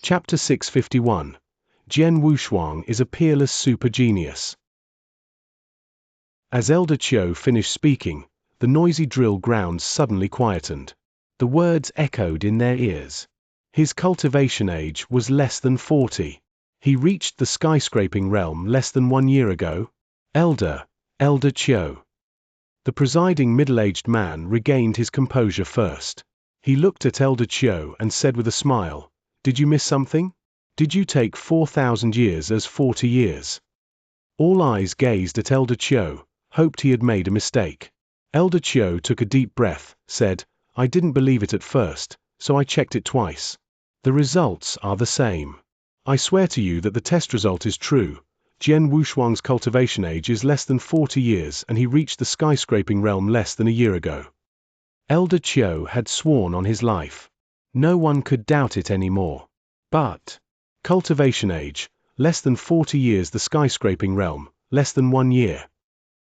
Chapter 651. Jian Wushuang is a peerless super genius. As Elder Qiu finished speaking, the noisy drill grounds suddenly quietened. The words echoed in their ears. His cultivation age was less than 40. He reached the skyscraping realm less than 1 year ago. Elder Qiu. The presiding middle-aged man regained his composure first. He looked at Elder Qiu and said with a smile, "Did you miss something? Did you take 4,000 years as 40 years?" All eyes gazed at Elder Qiu, hoped he had made a mistake. Elder Qiu took a deep breath, said, "I didn't believe it at first, so I checked it twice. The results are the same. I swear to you that the test result is true. Jian Wushuang's cultivation age is less than 40 years and he reached the skyscraping realm less than a year ago." Elder Qiu had sworn on his life. No one could doubt it anymore. But cultivation age, less than 40 years, the skyscraping realm, less than 1 year.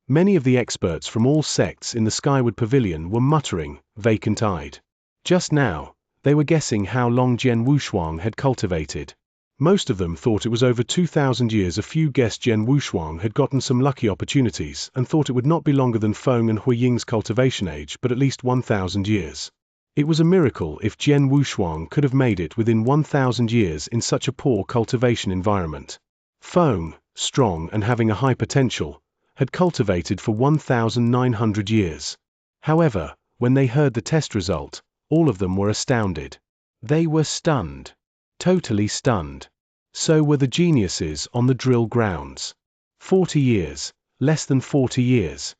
Many of the experts from all sects in the Skyward Pavilion were muttering, vacant-eyed. Just now, they were guessing how long Jian Wushuang had cultivated. Most of them thought it was over 2,000 years. A few guessed Jian Wushuang had gotten some lucky opportunities and thought it would not be longer than Feng and Huiying's cultivation age, but at least 1,000 years. It was a miracle if Jian Wushuang could have made it within 1,000 years in such a poor cultivation environment. Feng, strong and having a high potential, had cultivated for 1,900 years. However, when they heard the test result, all of them were astounded. They were stunned. Totally stunned. So were the geniuses on the drill grounds. 40 years, less than 40 years.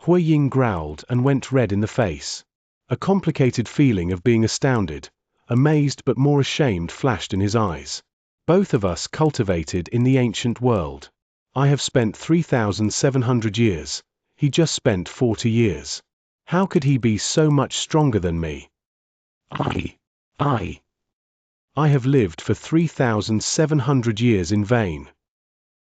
Huiying growled and went red in the face. A complicated feeling of being astounded, amazed but more ashamed flashed in his eyes. Both of us cultivated in the ancient world. I have spent 3,700 years. He just spent 40 years. How could he be so much stronger than me? I have lived for 3,700 years in vain.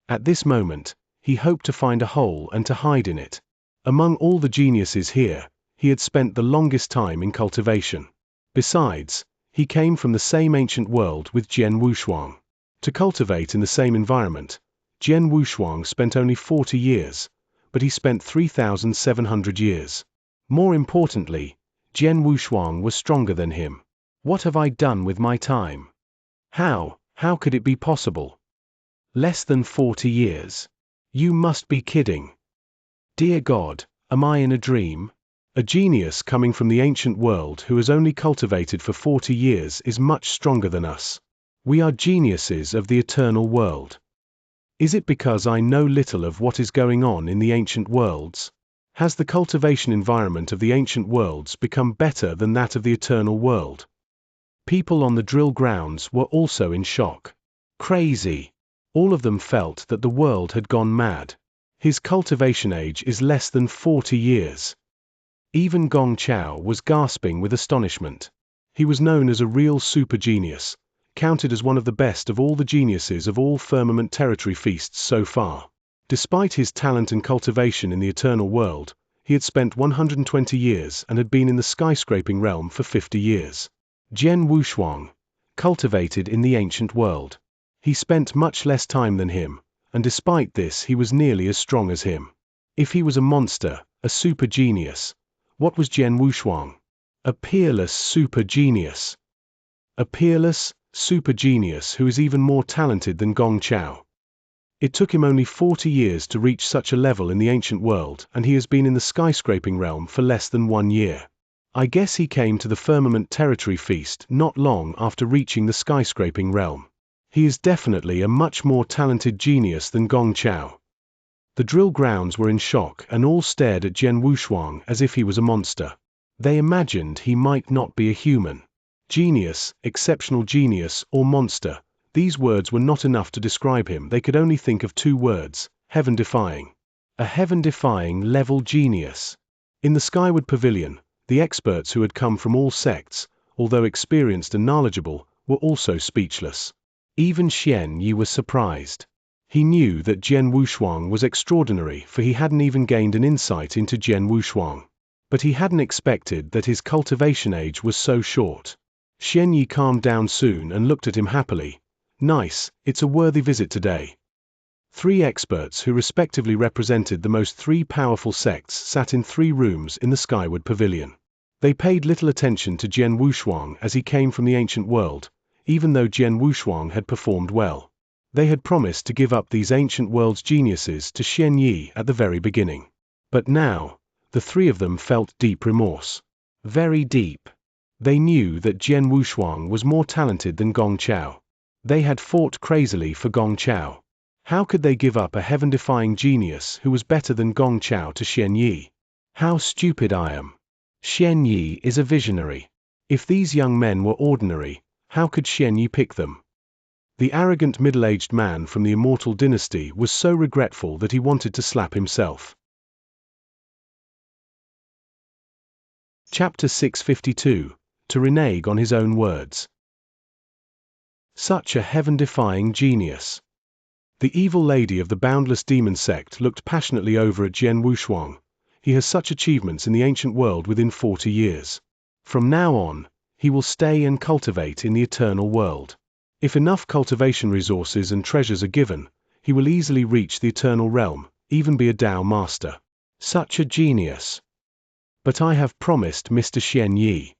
At this moment, he hoped to find a hole and to hide in it. Among all the geniuses here, he had spent the longest time in cultivation. Besides, he came from the same ancient world with Jian Wushuang. To cultivate in the same environment, Jian Wushuang spent only 40 years, but he spent 3,700 years. More importantly, Jian Wushuang was stronger than him. What have I done with my time? How could it be possible? Less than 40 years? You must be kidding. Dear God, am I in a dream? A genius coming from the ancient world who has only cultivated for 40 years is much stronger than us. We are geniuses of the eternal world. Is it because I know little of what is going on in the ancient worlds? Has the cultivation environment of the ancient worlds become better than that of the eternal world? People on the drill grounds were also in shock. Crazy. All of them felt that the world had gone mad. His cultivation age is less than 40 years. Even Gong Chao was gasping with astonishment. He was known as a real super genius, counted as one of the best of all the geniuses of all firmament territory feasts so far. Despite his talent and cultivation in the eternal world, he had spent 120 years and had been in the skyscraping realm for 50 years. Jian Wushuang, cultivated in the ancient world. He spent much less time than him, and despite this he was nearly as strong as him. If he was a monster, a super genius, what was Jian Wushuang? A peerless super genius. A peerless, super genius who is even more talented than Gong Chao. It took him only 40 years to reach such a level in the ancient world, and he has been in the skyscraping realm for less than 1 year. I guess he came to the firmament territory feast not long after reaching the skyscraping realm. He is definitely a much more talented genius than Gong Chao. The drill grounds were in shock and all stared at Jian Wushuang as if he was a monster. They imagined he might not be a human. Genius, exceptional genius, or monster. These words were not enough to describe him. They could only think of 2 words, heaven-defying. A heaven-defying level genius. In the Skyward Pavilion, the experts who had come from all sects, although experienced and knowledgeable, were also speechless. Even Xianxia was surprised. He knew that Jian Wushuang was extraordinary, for he hadn't even gained an insight into Jian Wushuang. But he hadn't expected that his cultivation age was so short. Xianxia calmed down soon and looked at him happily. Nice, it's a worthy visit today. 3 experts who respectively represented the most 3 powerful sects sat in 3 rooms in the Skyward Pavilion. They paid little attention to Jian Wushuang as he came from the ancient world, even though Jian Wushuang had performed well. They had promised to give up these ancient world's geniuses to Xianxia at the very beginning. But now, the 3 of them felt deep remorse. Very deep. They knew that Jian Wushuang was more talented than Gong Chao. They had fought crazily for Gong Chao. How could they give up a heaven-defying genius who was better than Gong Chao to Xianxia? How stupid I am. Xianxia is a visionary. If these young men were ordinary, how could Xianxia pick them? The arrogant middle-aged man from the immortal dynasty was so regretful that he wanted to slap himself. Chapter 652. To renege on his own words. Such a heaven-defying genius. The evil lady of the boundless demon sect looked passionately over at Jian Wushuang. He has such achievements in the ancient world within 40 years. From now on, he will stay and cultivate in the eternal world. If enough cultivation resources and treasures are given, he will easily reach the eternal realm, even be a Tao master. Such a genius. But I have promised Mr. Xianxia.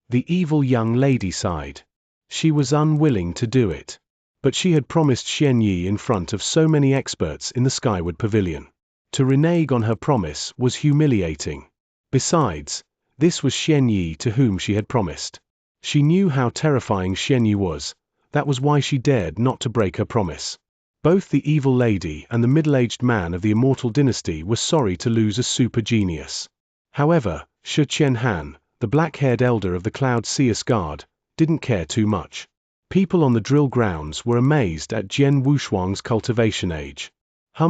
The evil young lady sighed. She was unwilling to do it. But she had promised Xianxia in front of so many experts in the Skyward Pavilion. To renege on her promise was humiliating. Besides, this was Xianxia to whom she had promised. She knew how terrifying Xianxia was. That was why she dared not to break her promise. Both the evil lady and the middle-aged man of the immortal dynasty were sorry to lose a super genius. However, Xianxia, the black-haired elder of the Cloud Seer's Guard, didn't care too much. People on the drill grounds were amazed at Jian Wushuang's cultivation age.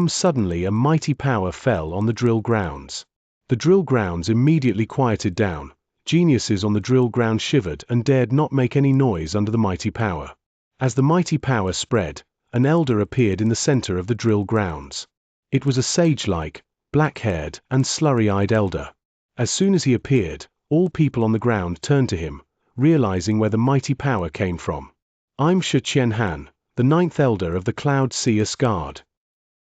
Suddenly a mighty power fell on the drill grounds. The drill grounds immediately quieted down. Geniuses on the drill ground shivered and dared not make any noise under the mighty power. As the mighty power spread, an elder appeared in the center of the drill grounds. It was a sage-like, black-haired, and slurry-eyed elder. As soon as he appeared, all people on the ground turned to him, realizing where the mighty power came from. I'm Xianxia, the 9th elder of the Cloud Seer's Guard.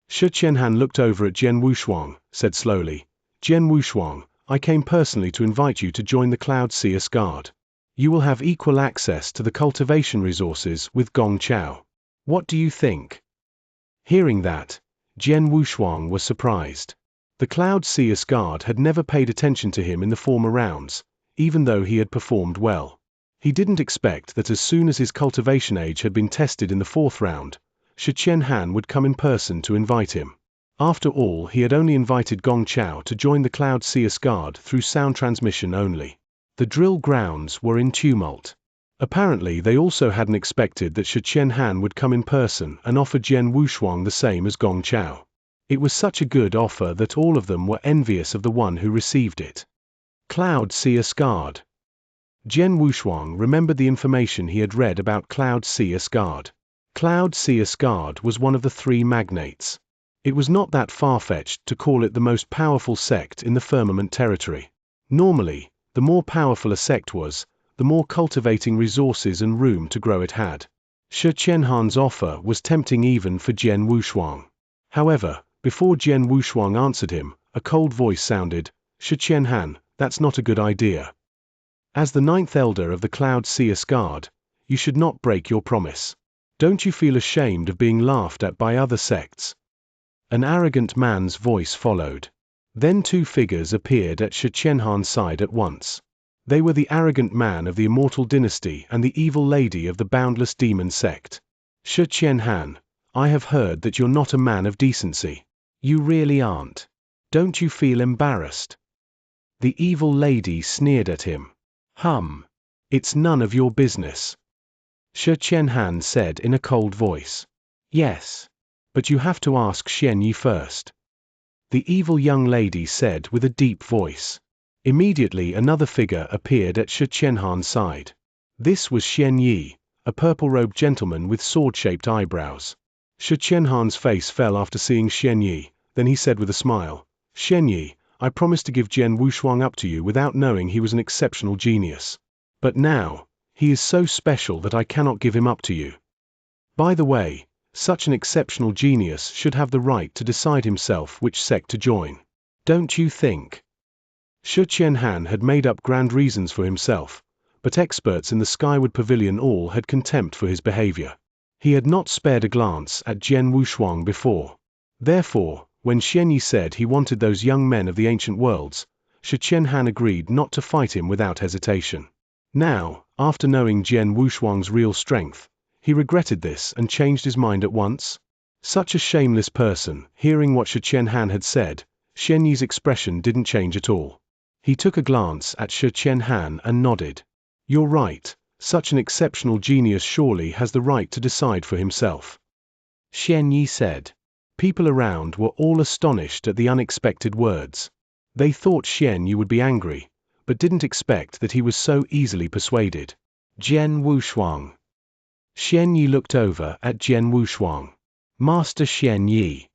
Xianxia looked over at Jian Wushuang, said slowly, Jian Wushuang, I came personally to invite you to join the Cloud Seer's Guard. You will have equal access to the cultivation resources with Gong Chao. What do you think? Hearing that, Jian Wushuang was surprised. The Cloud Seer's Guard had never paid attention to him in the former rounds, even though he had performed well. He didn't expect that as soon as his cultivation age had been tested in the 4th round, Xianxia would come in person to invite him. After all, he had only invited Gong Chao to join the Cloud Seer's Guard through sound transmission only. The drill grounds were in tumult. Apparently they also hadn't expected that Xianxia would come in person and offer Jian Wushuang the same as Gong Chao. It was such a good offer that all of them were envious of the one who received it. Cloud Seer's Guard. Jian Wushuang remembered the information he had read about Cloud Seer's Guard. Cloud Seer's Guard was one of the 3 magnates. It was not that far-fetched to call it the most powerful sect in the firmament territory. Normally, the more powerful a sect was, the more cultivating resources and room to grow it had. Xianxia's offer was tempting even for Jian Wushuang. However, before Jian Wushuang answered him, a cold voice sounded, Xianxia, that's not a good idea. As the 9th elder of the Cloud Seer's Guard, you should not break your promise. Don't you feel ashamed of being laughed at by other sects? An arrogant man's voice followed. Then 2 figures appeared at Xianxia's side at once. They were the arrogant man of the immortal dynasty and the evil lady of the boundless demon sect. Xianxia, I have heard that you're not a man of decency. You really aren't. Don't you feel embarrassed? The evil lady sneered at him. It's none of your business. Xianxia said in a cold voice. Yes. But you have to ask Xianxia first. The evil young lady said with a deep voice. Immediately another figure appeared at Xianxia's side. This was Xianxia, a purple-robed gentleman with sword-shaped eyebrows. Xianxia's face fell after seeing Xianxia, then he said with a smile, Xianxia, I promised to give Jian Wushuang up to you without knowing he was an exceptional genius. But now, He is so special that I cannot give him up to you. By the way, such an exceptional genius should have the right to decide himself which sect to join. Don't you think? Shi Qianhan had made up grand reasons for himself, but experts in the Skyward Pavilion all had contempt for his behavior. He had not spared a glance at Jian Wushuang before. Therefore, when Xianyi said he wanted those young men of the ancient worlds, Shi Qianhan agreed not to fight him without hesitation. Now, after knowing Jian Wushuang's real strength, he regretted this and changed his mind at once. Such a shameless person. Hearing what Shi Qianhan had said, Xianyi's expression didn't change at all. He took a glance at Shi Qianhan and nodded. You're right, such an exceptional genius surely has the right to decide for himself. Xianyi said. People around were all astonished at the unexpected words. They thought Xianyi would be angry, but didn't expect that he was so easily persuaded. Jian Wushuang. Xianyi looked over at Jian Wushuang. Master Xianyi.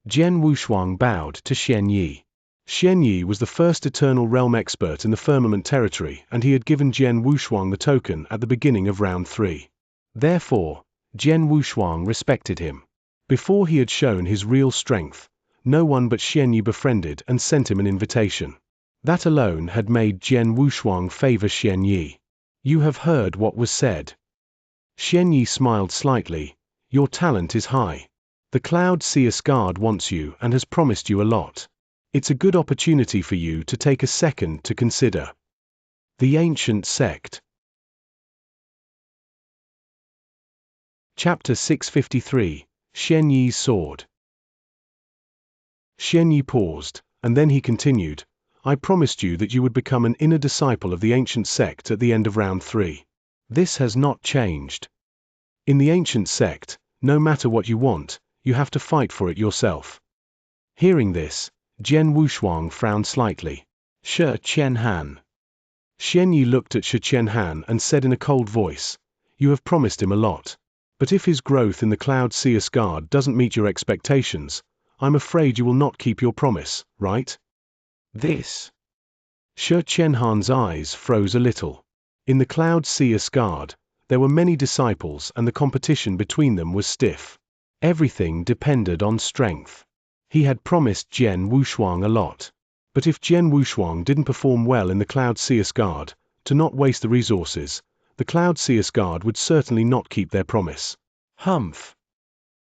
Jian Wushuang bowed to Xianyi. Xianyi was the first Eternal Realm expert in the Firmament Territory, and he had given Jian Wushuang the token at the beginning of round 3. Therefore, Jian Wushuang respected him. Before he had shown his real strength, no one but Xianyi befriended and sent him an invitation. That alone had made Jian Wushuang favor Xianyi. You have heard what was said. Xianyi smiled slightly. Your talent is high. The Cloud Seer's Guard wants you and has promised you a lot. It's a good opportunity for you to take a second to consider. The Ancient Sect. Chapter 653, Xianyi's Sword. Xianyi paused, and then he continued, I promised you that you would become an inner disciple of the Ancient Sect at the end of round 3. This has not changed. In the Ancient Sect, no matter what you want, you have to fight for it yourself. Hearing this, Jian Wushuang frowned slightly. Shi Qianhan. Xianyi looked at Shi Qianhan and said in a cold voice, You have promised him a lot. But if his growth in the Cloud Seer's Guard doesn't meet your expectations, I'm afraid you will not keep your promise, right? This. Shi Qianhan's eyes froze a little. In the Cloud Seer's Guard, there were many disciples and the competition between them was stiff. Everything depended on strength. He had promised Jian Wushuang a lot. But if Jian Wushuang didn't perform well in the Cloud Seer's Guard, to not waste the resources, the Cloud Seer's Guard would certainly not keep their promise. Humph.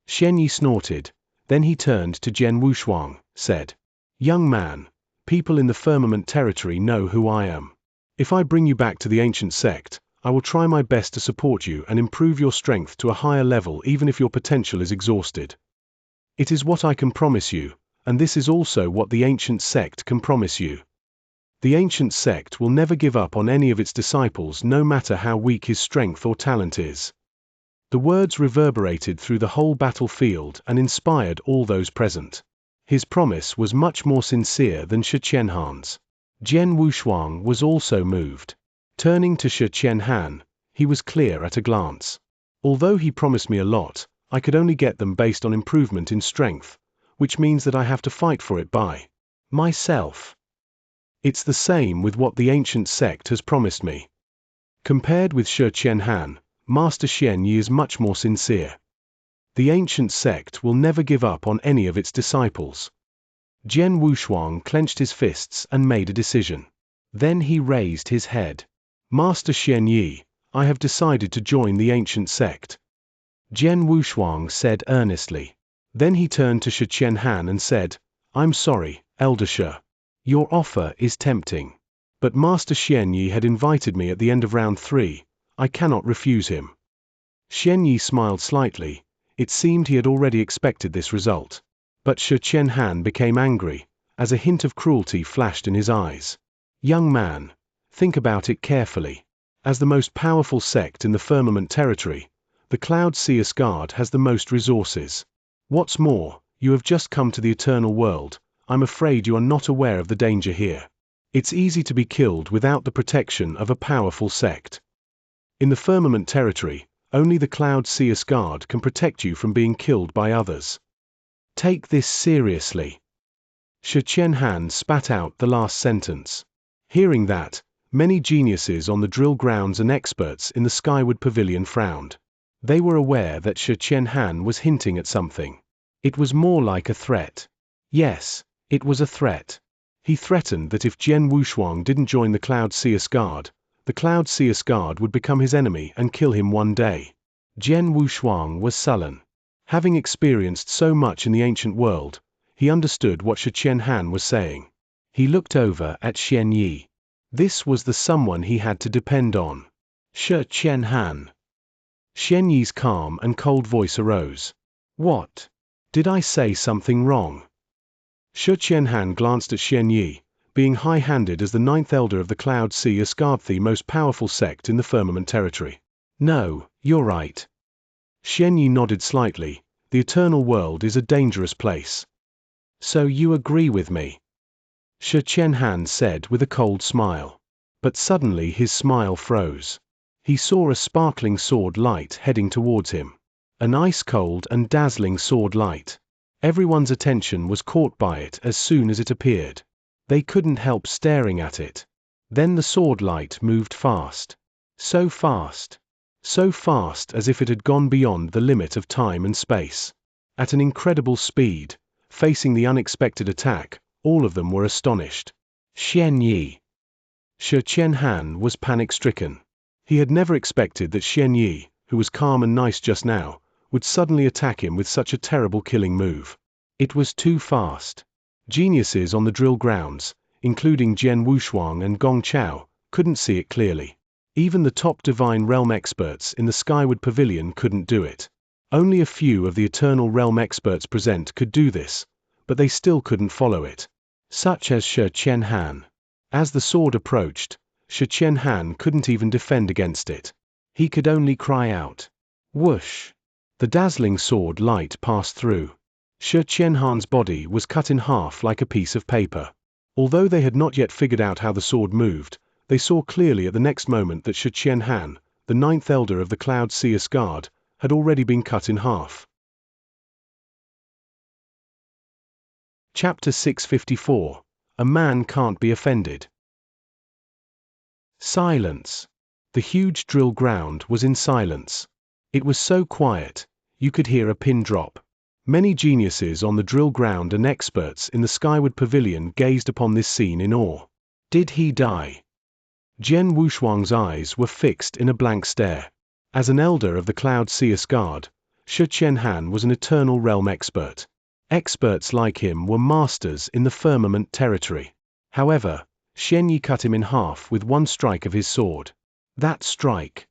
Xianyi snorted. Then he turned to Jian Wushuang, said, Young man, people in the Firmament Territory know who I am. If I bring you back to the Ancient Sect, I will try my best to support you and improve your strength to a higher level even if your potential is exhausted. It is what I can promise you, and this is also what the Ancient Sect can promise you. The Ancient Sect will never give up on any of its disciples no matter how weak his strength or talent is. The words reverberated through the whole battlefield and inspired all those present. His promise was much more sincere than Shi Qianhan's. Jian Wushuang was also moved. Turning to Shi Qianhan, he was clear at a glance. Although he promised me a lot, I could only get them based on improvement in strength, which means that I have to fight for it by myself. It's the same with what the Ancient Sect has promised me. Compared with Shi Qianhan, Master Xianyi is much more sincere. The Ancient Sect will never give up on any of its disciples. Jian Wushuang clenched his fists and made a decision. Then he raised his head. Master Xianyi, I have decided to join the Ancient Sect. Jian Wushuang said earnestly. Then he turned to Shi Qianhan and said, I'm sorry, Elder Shi. Your offer is tempting. But Master Xianyi had invited me at the end of round 3, I cannot refuse him. Xianyi smiled slightly. It seemed he had already expected this result. But Shi Qianhan became angry, as a hint of cruelty flashed in his eyes. Young man, think about it carefully. As the most powerful sect in the Firmament Territory, the Cloud Seer's Guard has the most resources. What's more, you have just come to the Eternal World. I'm afraid you are not aware of the danger here. It's easy to be killed without the protection of a powerful sect. In the Firmament Territory, only the Cloud Seer's Guard can protect you from being killed by others. Take this seriously. Shi Qianhan spat out the last sentence. Hearing that, Many geniuses on the drill grounds and experts in the skyward pavilion frowned. They were aware that Xianxia was hinting at something. It was more like a threat. Yes, it was a threat. He threatened that if Jian Wushuang didn't join the Cloud Seer's Guard, the Cloud Seer's Guard would become his enemy and kill him one day. Jian Wushuang was sullen. Having experienced so much in the ancient world, he understood what Xianxia was saying. He looked over at Xianyi. This was the someone he had to depend on. Xianxia. Xianyi's calm and cold voice arose. What? Did I say something wrong? Xianxia glanced at Xianyi, being high-handed as the ninth elder of the Cloud Seer's Guard, the most powerful sect in the firmament territory. No, you're right. Xianyi nodded slightly. The eternal world is a dangerous place. So you agree with me? Xianxia said with a cold smile. But suddenly his smile froze. He saw a sparkling sword light heading towards him. An ice-cold and dazzling sword light. Everyone's attention was caught by it as soon as it appeared. They couldn't help staring at it. Then the sword light moved fast. So fast. So fast as if it had gone beyond the limit of time and space. At an incredible speed, facing the unexpected attack, all of them were astonished. Xianyi. Xianxia was panic-stricken. He had never expected that Xianyi, who was calm and nice just now, would suddenly attack him with such a terrible killing move. It was too fast. Geniuses on the drill grounds, including Jian Wushuang and Gong Chao, couldn't see it clearly. Even the top divine realm experts in the skyward pavilion couldn't do it. Only a few of the eternal realm experts present could do this, but they still couldn't follow it. Such as Xianxia. As the sword approached, Xianxia couldn't even defend against it. He could only cry out. Whoosh! The dazzling sword light passed through. Xianxia's body was cut in half like a piece of paper. Although they had not yet figured out how the sword moved, they saw clearly at the next moment that Xianxia, the ninth elder of the Cloud Seer's Guard, had already been cut in half. Chapter 654. A Man Can't Be Offended. Silence. The huge drill ground was in silence. It was so quiet, you could hear a pin drop. Many geniuses on the drill ground and experts in the skyward pavilion gazed upon this scene in awe. Did he die? Jian Wushuang's eyes were fixed in a blank stare. As an elder of the Cloud Seer's Guard, Xianxia was an eternal realm expert. Experts like him were masters in the firmament territory. However, Xianyi cut him in half with one strike of his sword. That strike.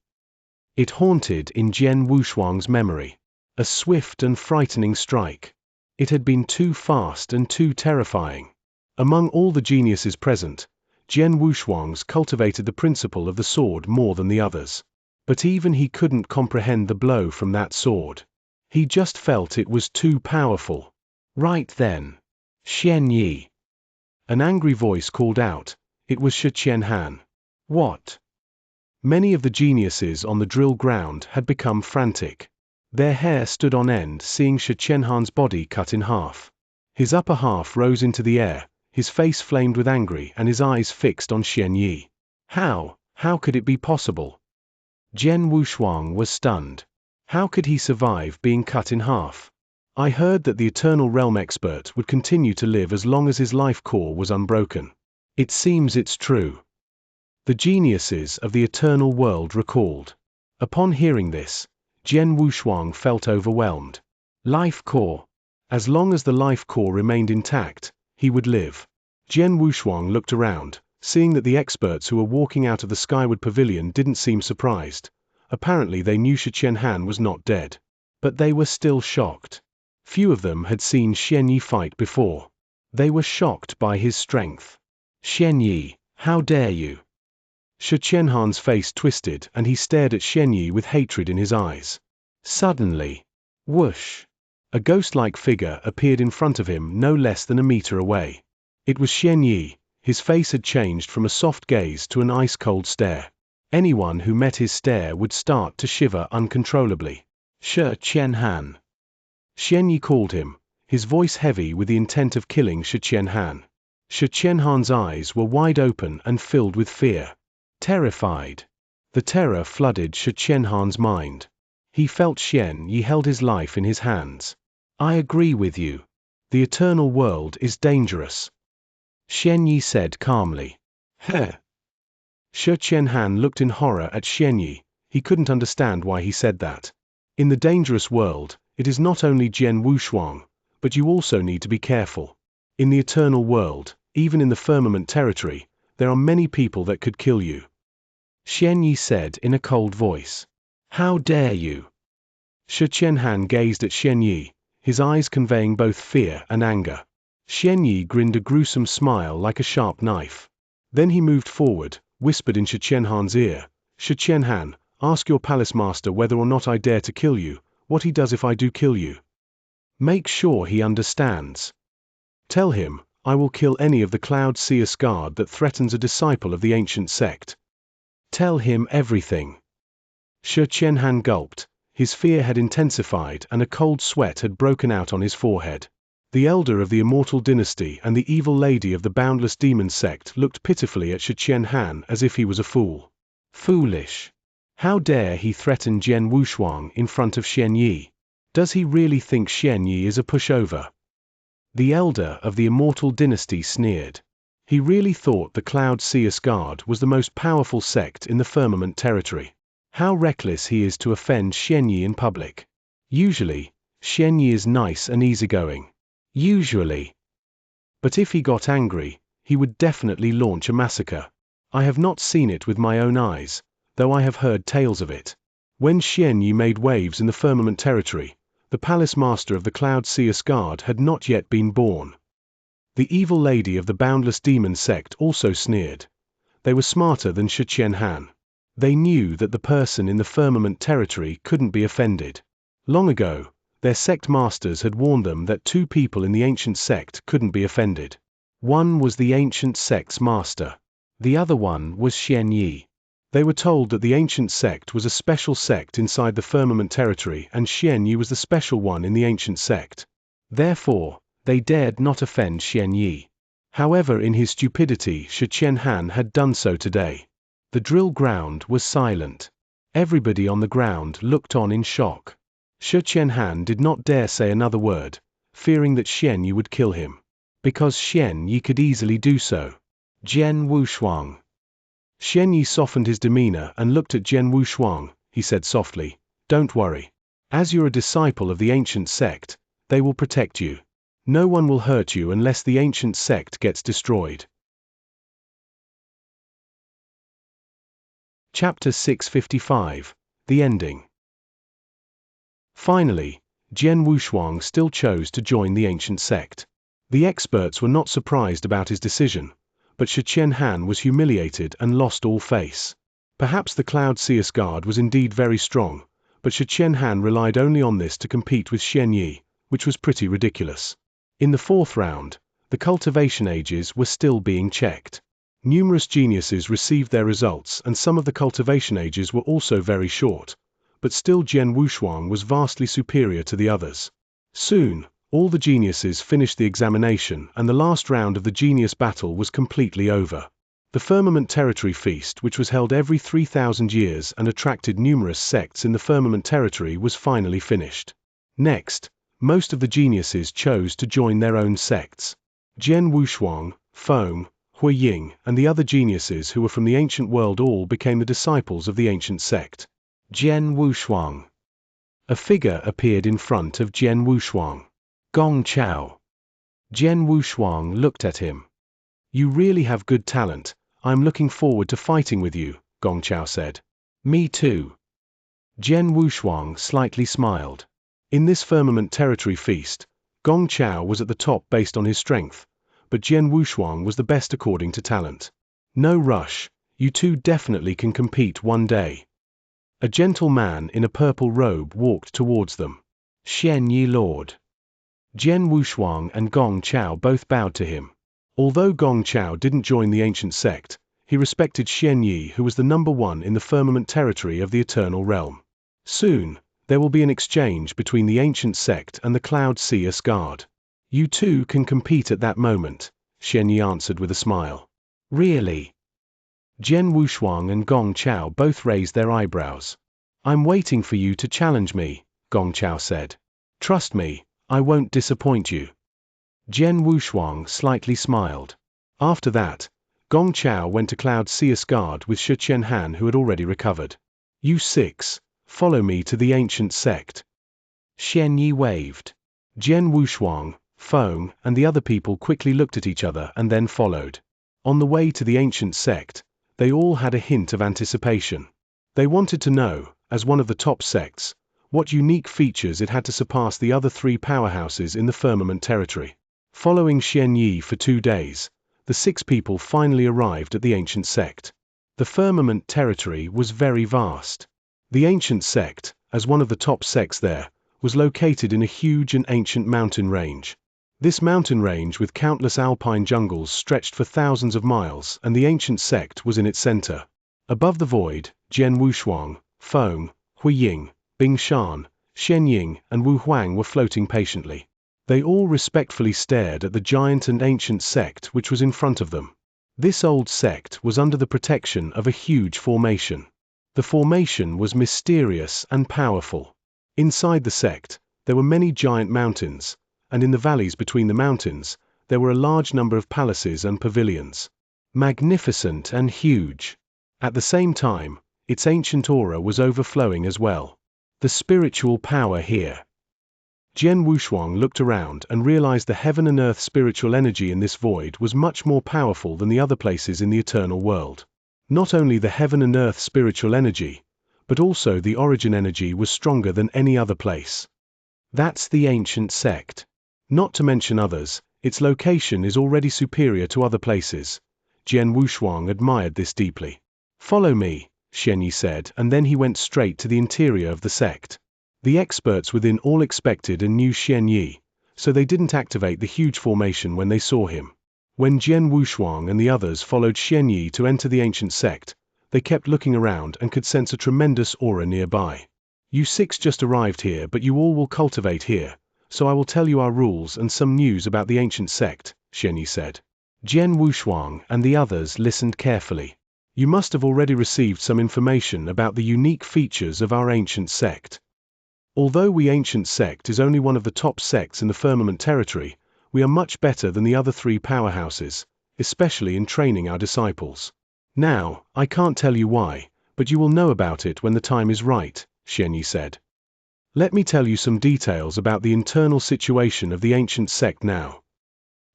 It haunted in Jian Wushuang's memory. A swift and frightening strike. It had been too fast and too terrifying. Among all the geniuses present, Jian Wushuang's cultivated the principle of the sword more than the others. But even he couldn't comprehend the blow from that sword. He just felt it was too powerful. Right then. Xianyi. An angry voice called out. It was Xianxia. What? Many of the geniuses on the drill ground had become frantic. Their hair stood on end seeing Xianxia's body cut in half. His upper half rose into the air, his face flamed with anger and his eyes fixed on Xianyi. How could it be possible? Jian Wushuang was stunned. How could he survive being cut in half? I heard that the Eternal Realm expert would continue to live as long as his life core was unbroken. It seems it's true. The geniuses of the eternal world recalled. Upon hearing this, Jian Wushuang felt overwhelmed. Life core. As long as the life core remained intact, he would live. Jian Wushuang looked around, seeing that the experts who were walking out of the skyward pavilion didn't seem surprised. Apparently they knew Xianxia was not dead. But they were still shocked. Few of them had seen Xianyi fight before. They were shocked by his strength. Xianyi, how dare you? Xianxia's face twisted and he stared at Xianyi with hatred in his eyes. Suddenly, whoosh! A ghost-like figure appeared in front of him no less than a meter away. It was Xianyi. His face had changed from a soft gaze to an ice-cold stare. Anyone who met his stare would start to shiver uncontrollably. Xianxia. Xianyi called him, his voice heavy with the intent of killing Xianxia. Xianxia's eyes were wide open and filled with fear. Terrified. The terror flooded Shi Qianhan's mind. He felt Xianyi held his life in his hands. I agree with you. The eternal world is dangerous, Xianyi said calmly. Heh. Shi Qianhan looked in horror at Xianyi. He couldn't understand why he said that. In the dangerous world, it is not only Jian Wushuang, but you also need to be careful. In the eternal world, even in the firmament territory, there are many people that could kill you, Xianyi said in a cold voice. How dare you? Shi Qianhan gazed at Xianyi, his eyes conveying both fear and anger. Xianyi grinned a gruesome smile like a sharp knife. Then he moved forward, whispered in Shi Qianhan's ear, Shi Qianhan, ask your palace master whether or not I dare to kill you, what he does if I do kill you. Make sure he understands. Tell him, I will kill any of the Cloud Seer's guard that threatens a disciple of the ancient sect. Tell him everything. Shi Qianhan gulped. His fear had intensified and a cold sweat had broken out on his forehead. The elder of the immortal dynasty and the evil lady of the boundless demon sect looked pitifully at Shi Qianhan as if he was a fool. Foolish. How dare he threaten Jian Wushuang in front of Xianyi? Does he really think Xianyi is a pushover? The elder of the immortal dynasty sneered. He really thought the Cloud Seer's Guard was the most powerful sect in the firmament territory. How reckless he is to offend Xianyi in public. Usually, Xianyi is nice and easygoing. Usually. But if he got angry, he would definitely launch a massacre. I have not seen it with my own eyes, though I have heard tales of it. When Xianyi made waves in the firmament territory, the palace master of the Cloud Seer's Guard had not yet been born. The evil lady of the boundless demon sect also sneered. They were smarter than Shi Qianhan. They knew that the person in the firmament territory couldn't be offended. Long ago, their sect masters had warned them that two people in the ancient sect couldn't be offended. One was the ancient sect's master. The other one was Xianyi. They were told that the ancient sect was a special sect inside the firmament territory and Xianyi was the special one in the ancient sect. Therefore, they dared not offend Xianyi. However, in his stupidity, Shi Qianhan had done so today. The drill ground was silent. Everybody on the ground looked on in shock. Shi Qianhan did not dare say another word, fearing that Xianyi would kill him. Because Xianyi could easily do so. Jian Wushuang. Xianyi softened his demeanor and looked at Jian Wushuang. He said softly, don't worry. As you're a disciple of the ancient sect, they will protect you. No one will hurt you unless the ancient sect gets destroyed. Chapter 655. The Ending. Finally, Jian Wushuang still chose to join the ancient sect. The experts were not surprised about his decision, but Shi Qianhan was humiliated and lost all face. Perhaps the Cloud Seer's Guard was indeed very strong, but Shi Qianhan relied only on this to compete with Xianyi, which was pretty ridiculous. In the fourth round, the cultivation ages were still being checked. Numerous geniuses received their results and some of the cultivation ages were also very short, but still Jian Wushuang was vastly superior to the others. Soon, all the geniuses finished the examination and the last round of the genius battle was completely over. The firmament territory feast, which was held every 3,000 years and attracted numerous sects in the firmament territory, was finally finished. Next, most of the geniuses chose to join their own sects. Jian Wushuang, Feng, Hui Ying, and the other geniuses who were from the ancient world all became the disciples of the ancient sect. Jian Wushuang. A figure appeared in front of Jian Wushuang. Gong Chao. Jian Wushuang looked at him. You really have good talent. I'm looking forward to fighting with you, Gong Chao said. Me too. Jian Wushuang slightly smiled. In this firmament territory feast, Gong Chao was at the top based on his strength, but Jian Wushuang was the best according to talent. No rush, you two definitely can compete one day. A gentle man in a purple robe walked towards them. Xianyi Lord. Jian Wushuang and Gong Chao both bowed to him. Although Gong Chao didn't join the ancient sect, he respected Xianyi, who was the number one in the firmament territory of the Eternal Realm. Soon, there will be an exchange between the ancient sect and the Cloud Seer's Guard. You two can compete at that moment, Xianyi answered with a smile. Really? Jian Wushuang and Gong Chao both raised their eyebrows. I'm waiting for you to challenge me, Gong Chao said. Trust me, I won't disappoint you. Jian Wushuang slightly smiled. After that, Gong Chao went to Cloud Seer's guard with Shi Qianhan, who had already recovered. You six, follow me to the ancient sect. Xianyi waved. Jian Wushuang, Feng, and the other people quickly looked at each other and then followed. On the way to the ancient sect, they all had a hint of anticipation. They wanted to know, as one of the top sects, what unique features it had to surpass the other three powerhouses in the firmament territory. Following Xianyi for 2 days, the 6 people finally arrived at the ancient sect. The firmament territory was very vast. The ancient sect, as one of the top sects there, was located in a huge and ancient mountain range. This mountain range with countless alpine jungles stretched for thousands of miles, and the ancient sect was in its center. Above the void, Jian Wushuang, Feng, Hui Ying, Bing Shan, Shen Ying, and Wu Huang were floating patiently. They all respectfully stared at the giant and ancient sect which was in front of them. This old sect was under the protection of a huge formation. The formation was mysterious and powerful. Inside the sect, there were many giant mountains, and in the valleys between the mountains, there were a large number of palaces and pavilions. Magnificent and huge. At the same time, its ancient aura was overflowing as well. The spiritual power here. Jian Wushuang looked around and realized the heaven and earth spiritual energy in this void was much more powerful than the other places in the eternal world. Not only the heaven and earth spiritual energy, but also the origin energy was stronger than any other place. That's the ancient sect. Not to mention others, its location is already superior to other places. Jian Wushuang admired this deeply. Follow me, Xianyi said, and then he went straight to the interior of the sect. The experts within all expected and knew Xianyi, so they didn't activate the huge formation when they saw him. When Jian Wushuang and the others followed Xianyi to enter the ancient sect, they kept looking around and could sense a tremendous aura nearby. You 6 just arrived here, but you all will cultivate here, so I will tell you our rules and some news about the ancient sect, Xianyi said. Jian Wushuang and the others listened carefully. You must have already received some information about the unique features of our ancient sect. Although we ancient sect is only one of the top sects in the firmament territory, we are much better than the other 3 powerhouses, especially in training our disciples. Now, I can't tell you why, but you will know about it when the time is right, Xianyi said. Let me tell you some details about the internal situation of the ancient sect now.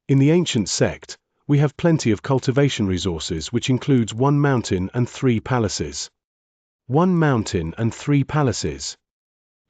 In the ancient sect, we have plenty of cultivation resources, which includes 1 mountain and 3 palaces. 1 mountain and 3 palaces.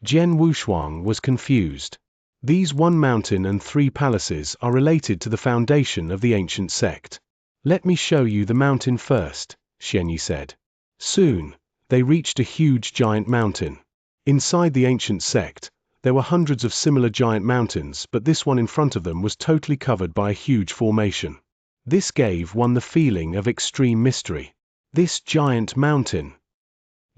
Jian Wushuang was confused. These 1 mountain and 3 palaces are related to the foundation of the ancient sect. Let me show you the mountain first, Xianyi said. Soon, they reached a huge giant mountain. Inside the ancient sect, there were hundreds of similar giant mountains, but this one in front of them was totally covered by a huge formation. This gave one the feeling of extreme mystery. This giant mountain.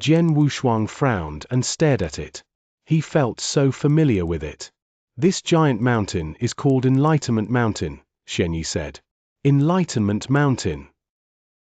Jian Wushuang frowned and stared at it. He felt so familiar with it. This giant mountain is called Enlightenment Mountain, Xianyi said. Enlightenment Mountain.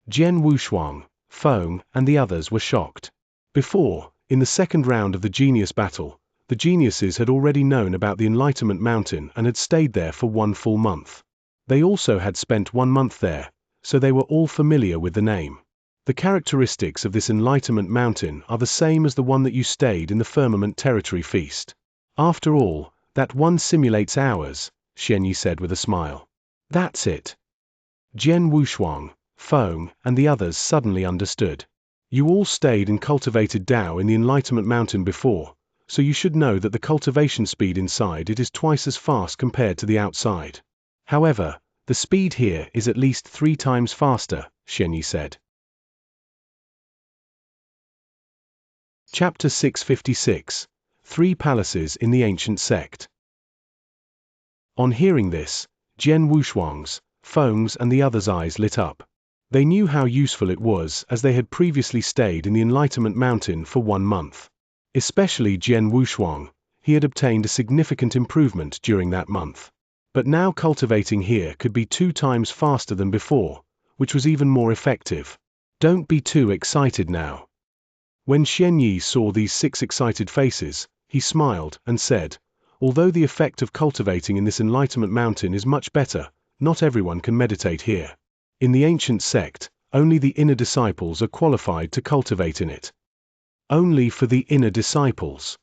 Jian Wushuang, Feng, and the others were shocked. Before, in the second round of the genius battle, the geniuses had already known about the Enlightenment Mountain and had stayed there for 1 full month. They also had spent 1 month there, so they were all familiar with the name. The characteristics of this Enlightenment Mountain are the same as the one that you stayed in the Firmament Territory feast. After all, that one simulates ours, Xianyi said with a smile. That's it. Jian Wushuang, Feng, and the others suddenly understood. You all stayed and cultivated Dao in the Enlightenment Mountain before, so you should know that the cultivation speed inside it is twice as fast compared to the outside. However, the speed here is at least 3 times faster, Xianyi said. Chapter 656. 3 Palaces in the Ancient Sect. On hearing this, Jian Wushuang's, Feng's and the others' eyes lit up. They knew how useful it was, as they had previously stayed in the Enlightenment Mountain for 1 month. Especially Jian Wushuang, he had obtained a significant improvement during that month. But now cultivating here could be 2 times faster than before, which was even more effective. Don't be too excited now. When Xianxia saw these 6 excited faces, he smiled and said, although the effect of cultivating in this enlightenment mountain is much better, not everyone can meditate here. In the ancient sect, only the inner disciples are qualified to cultivate in it. Only for the inner disciples.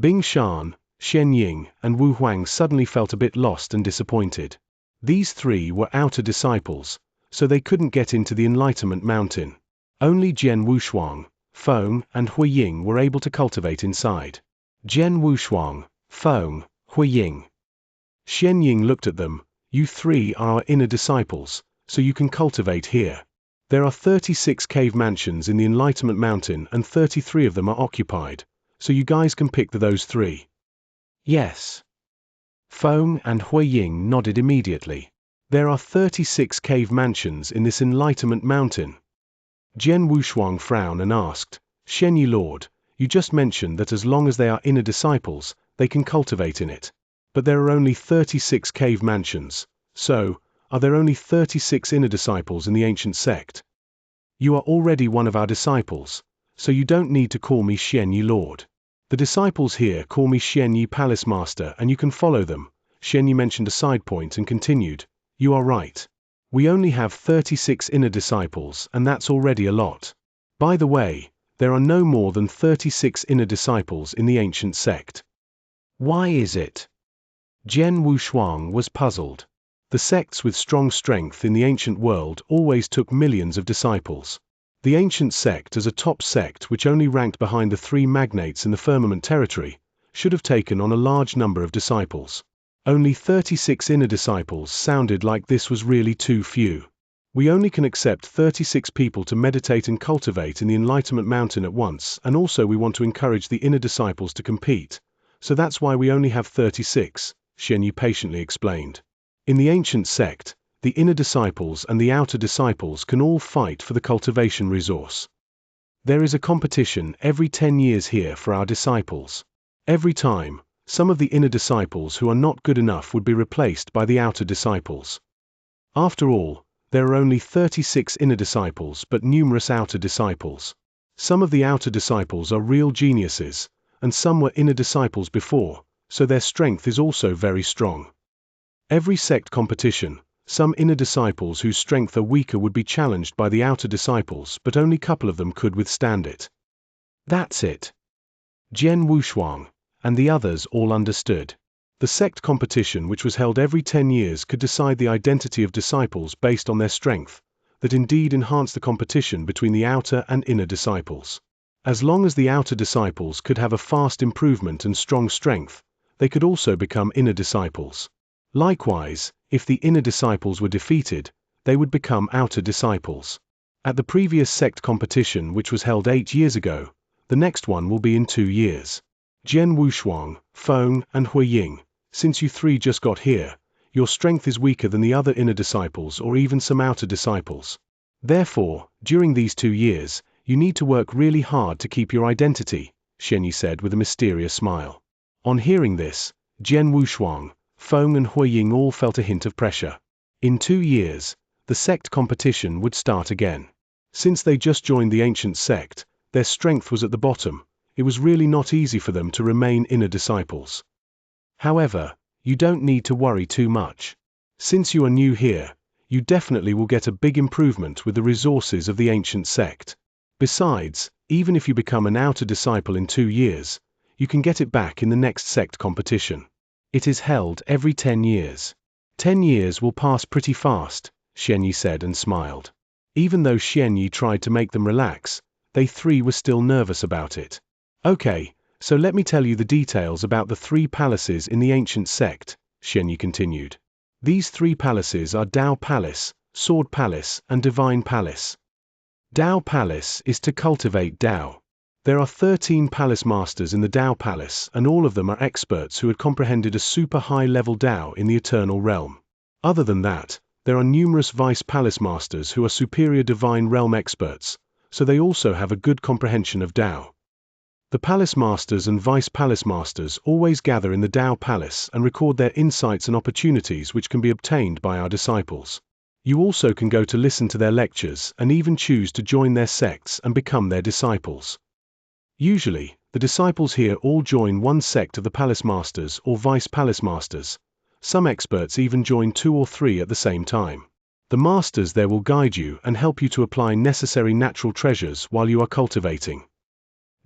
Bing Shan, Shen Ying, and Wu Huang suddenly felt a bit lost and disappointed. These 3 were outer disciples, so they couldn't get into the enlightenment mountain. Only Jian Wushuang, Feng, and Hui Ying were able to cultivate inside. Jian Wushuang, Feng, Hui Ying. Shen Ying looked at them. You 3 are our inner disciples, so you can cultivate here. There are 36 cave mansions in the enlightenment mountain and 33 of them are occupied, so you guys can pick those 3. Yes. Feng and Hui Ying nodded immediately. There are 36 cave mansions in this enlightenment mountain. Jian Wushuang frowned and asked, Xianxia Lord, you just mentioned that as long as they are inner disciples, they can cultivate in it. But there are only 36 cave mansions, so, are there only 36 inner disciples in the ancient sect? You are already one of our disciples, so you don't need to call me Xianxia Lord. The disciples here call me Xianxia Palace Master and you can follow them. Xianxia mentioned a side point and continued, you are right. We only have 36 inner disciples and that's already a lot. By the way, there are no more than 36 inner disciples in the ancient sect. Why is it? Jian Wushuang was puzzled. The sects with strong strength in the ancient world always took millions of disciples. The ancient sect as a top sect which only ranked behind the 3 magnates in the firmament territory, should have taken on a large number of disciples. Only 36 inner disciples sounded like this was really too few. We only can accept 36 people to meditate and cultivate in the enlightenment mountain at once, and also we want to encourage the inner disciples to compete, so that's why we only have 36, Xianxia patiently explained. In the ancient sect, the inner disciples and the outer disciples can all fight for the cultivation resource. There is a competition every 10 years here for our disciples. Every time, some of the inner disciples who are not good enough would be replaced by the outer disciples. After all, there are only 36 inner disciples but numerous outer disciples. Some of the outer disciples are real geniuses, and some were inner disciples before, so their strength is also very strong. Every sect competition, some inner disciples whose strength are weaker would be challenged by the outer disciples, but only a couple of them could withstand it. That's it. Jian Wushuang and the others all understood. The sect competition which was held every 10 years could decide the identity of disciples based on their strength, that indeed enhanced the competition between the outer and inner disciples. As long as the outer disciples could have a fast improvement and strong strength, they could also become inner disciples. Likewise, if the inner disciples were defeated, they would become outer disciples. At the previous sect competition which was held 8 years ago, the next one will be in 2 years. Jian Wushuang, Feng, and Hui Ying, since you 3 just got here, your strength is weaker than the other inner disciples or even some outer disciples. Therefore, during these 2 years, you need to work really hard to keep your identity, Xianxia said with a mysterious smile. On hearing this, Jian Wushuang, Feng and Hui Ying all felt a hint of pressure. In 2 years, the sect competition would start again. Since they just joined the ancient sect, their strength was at the bottom. It was really not easy for them to remain inner disciples. However, you don't need to worry too much. Since you are new here, you definitely will get a big improvement with the resources of the ancient sect. Besides, even if you become an outer disciple in 2 years, you can get it back in the next sect competition. It is held every 10 years. 10 years will pass pretty fast, Xianxia said and smiled. Even though Xianxia tried to make them relax, they 3 were still nervous about it. Okay, so let me tell you the details about the 3 palaces in the ancient sect, Xianxia continued. These 3 palaces are Dao Palace, Sword Palace, and Divine Palace. Dao Palace is to cultivate Dao. There are 13 palace masters in the Dao Palace and all of them are experts who had comprehended a super high-level Dao in the eternal realm. Other than that, there are numerous vice palace masters who are superior divine realm experts, so they also have a good comprehension of Dao. The palace masters and vice palace masters always gather in the Dao Palace and record their insights and opportunities which can be obtained by our disciples. You also can go to listen to their lectures and even choose to join their sects and become their disciples. Usually, the disciples here all join one sect of the palace masters or vice palace masters. Some experts even join 2 or 3 at the same time. The masters there will guide you and help you to apply necessary natural treasures while you are cultivating.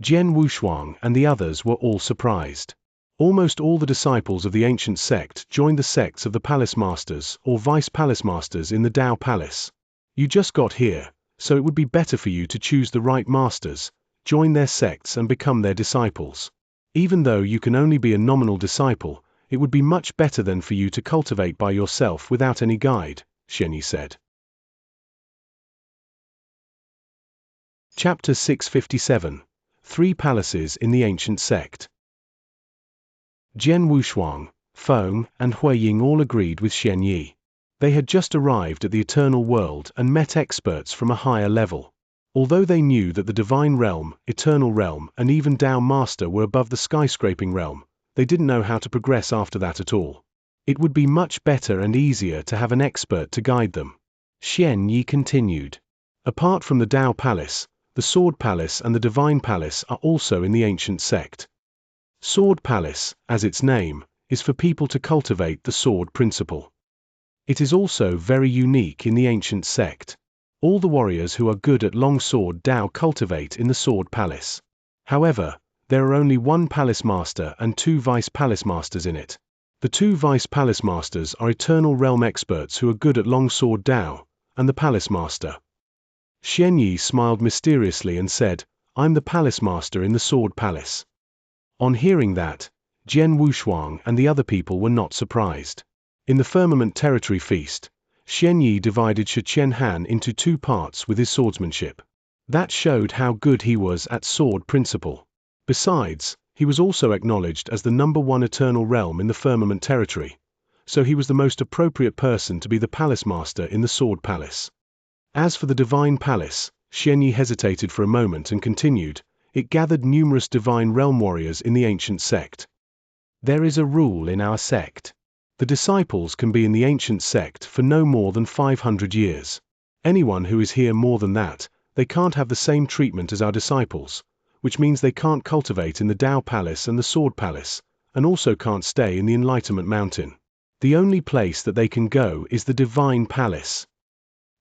Jian Wushuang and the others were all surprised. Almost all the disciples of the ancient sect joined the sects of the palace masters or vice palace masters in the Dao Palace. You just got here, so it would be better for you to choose the right masters, join their sects and become their disciples. Even though you can only be a nominal disciple, it would be much better than for you to cultivate by yourself without any guide, Xianxia said. Chapter 657. 3 Palaces in the Ancient Sect. Jian Wushuang, Feng, and Huiying all agreed with Xianxia. They had just arrived at the eternal world and met experts from a higher level. Although they knew that the divine realm, eternal realm, and even Dao Master were above the skyscraping realm, they didn't know how to progress after that at all. It would be much better and easier to have an expert to guide them. Xianxia continued. Apart from the Dao Palace, the Sword Palace and the Divine Palace are also in the ancient sect. Sword Palace, as its name, is for people to cultivate the sword principle. It is also very unique in the ancient sect. All the warriors who are good at long sword Dao cultivate in the Sword Palace. However, there are only 1 Palace Master and 2 Vice Palace Masters in it. The 2 Vice Palace Masters are Eternal Realm experts who are good at long sword Dao, and the Palace Master. Xianxia smiled mysteriously and said, "I'm the Palace Master in the Sword Palace." On hearing that, Jian Wushuang and the other people were not surprised. In the Firmament Territory Feast, Xianxia divided Shi Qianhan into 2 parts with his swordsmanship. That showed how good he was at sword principle. Besides, he was also acknowledged as the #1 eternal realm in the Firmament Territory, so he was the most appropriate person to be the Palace Master in the Sword Palace. As for the Divine Palace, Xianxia hesitated for a moment and continued, it gathered numerous divine realm warriors in the ancient sect. There is a rule in our sect. The disciples can be in the ancient sect for no more than 500 years. Anyone who is here more than that, they can't have the same treatment as our disciples, which means they can't cultivate in the Dao Palace and the Sword Palace, and also can't stay in the Enlightenment Mountain. The only place that they can go is the Divine Palace.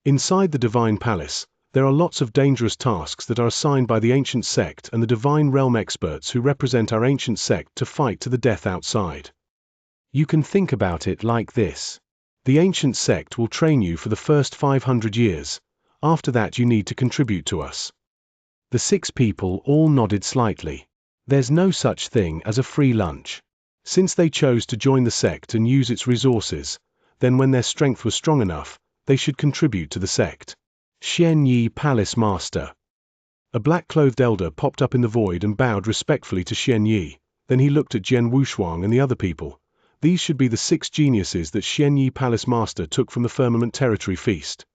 Inside the Divine Palace, there are lots of dangerous tasks that are assigned by the ancient sect and the divine realm experts who represent our ancient sect to fight to the death outside. You can think about it like this. The ancient sect will train you for the first 500 years, after that you need to contribute to us. The 6 people all nodded slightly. There's no such thing as a free lunch. Since they chose to join the sect and use its resources, then when their strength was strong enough, they should contribute to the sect. Xianxia Palace Master. A black-clothed elder popped up in the void and bowed respectfully to Xianxia, then he looked at Jian Wushuang and the other people. These should be the 6 geniuses that Xianxia Palace Master took from the Firmament Territory Feast.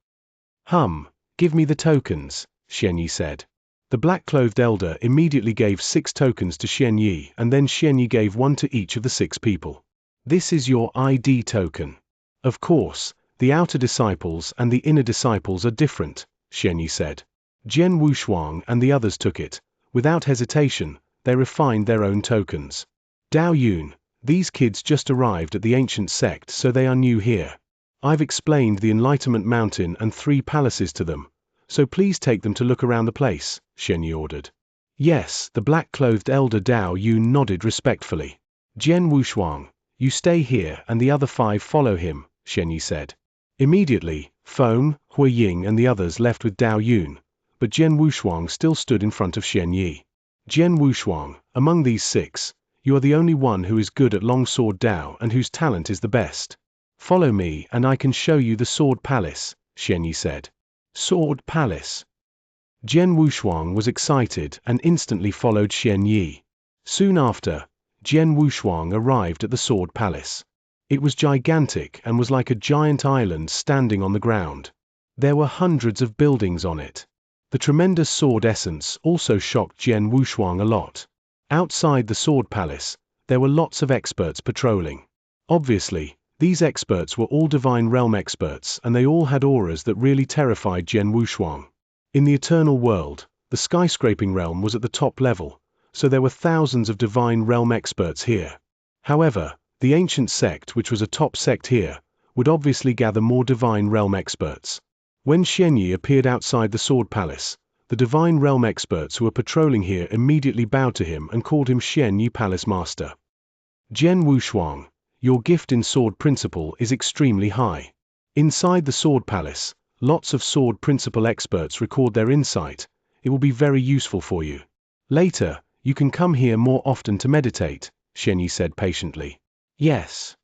Give me the tokens, Xianxia said. The black-clothed elder immediately gave 6 tokens to Xianxia and then Xianxia gave 1 to each of the 6 people. This is your ID token. Of course, the outer disciples and the inner disciples are different, Xianxia said. Jian Wushuang and the others took it. Without hesitation, they refined their own tokens. Dao Yun, these kids just arrived at the ancient sect so they are new here. I've explained the Enlightenment Mountain and 3 palaces to them, so please take them to look around the place, Xianxia ordered. Yes, the black-clothed elder Dao Yun nodded respectfully. Jian Wushuang, you stay here and the other 5 follow him, Xianxia said. Immediately, Feng, Huiying and the others left with Dao Yun, but Jian Wushuang still stood in front of Xianxia. Jian Wushuang, among these 6, you are the only one who is good at long sword Dao and whose talent is the best. Follow me and I can show you the Sword Palace, Xianxia said. Sword Palace. Jian Wushuang was excited and instantly followed Xianxia. Soon after, Jian Wushuang arrived at the Sword Palace. It was gigantic and was like a giant island standing on the ground. There were hundreds of buildings on it. The tremendous sword essence also shocked Jian Wushuang a lot. Outside the Sword Palace, there were lots of experts patrolling. Obviously, These experts were all Divine Realm experts, and they all had auras that really terrified Jian Wushuang. In the Eternal World, the skyscraping realm was at the top level, so there were thousands of Divine Realm experts here. However, the ancient sect, which was a top sect here, would obviously gather more Divine Realm experts. When Xianxia appeared outside the Sword Palace, the Divine Realm experts who were patrolling here immediately bowed to him and called him Xianxia Palace Master. Jian Wushuang, your gift in Sword Principle is extremely high. Inside the Sword Palace, lots of Sword Principle experts record their insight. It will be very useful for you. Later, you can come here more often to meditate, Xianxia said patiently. Yes.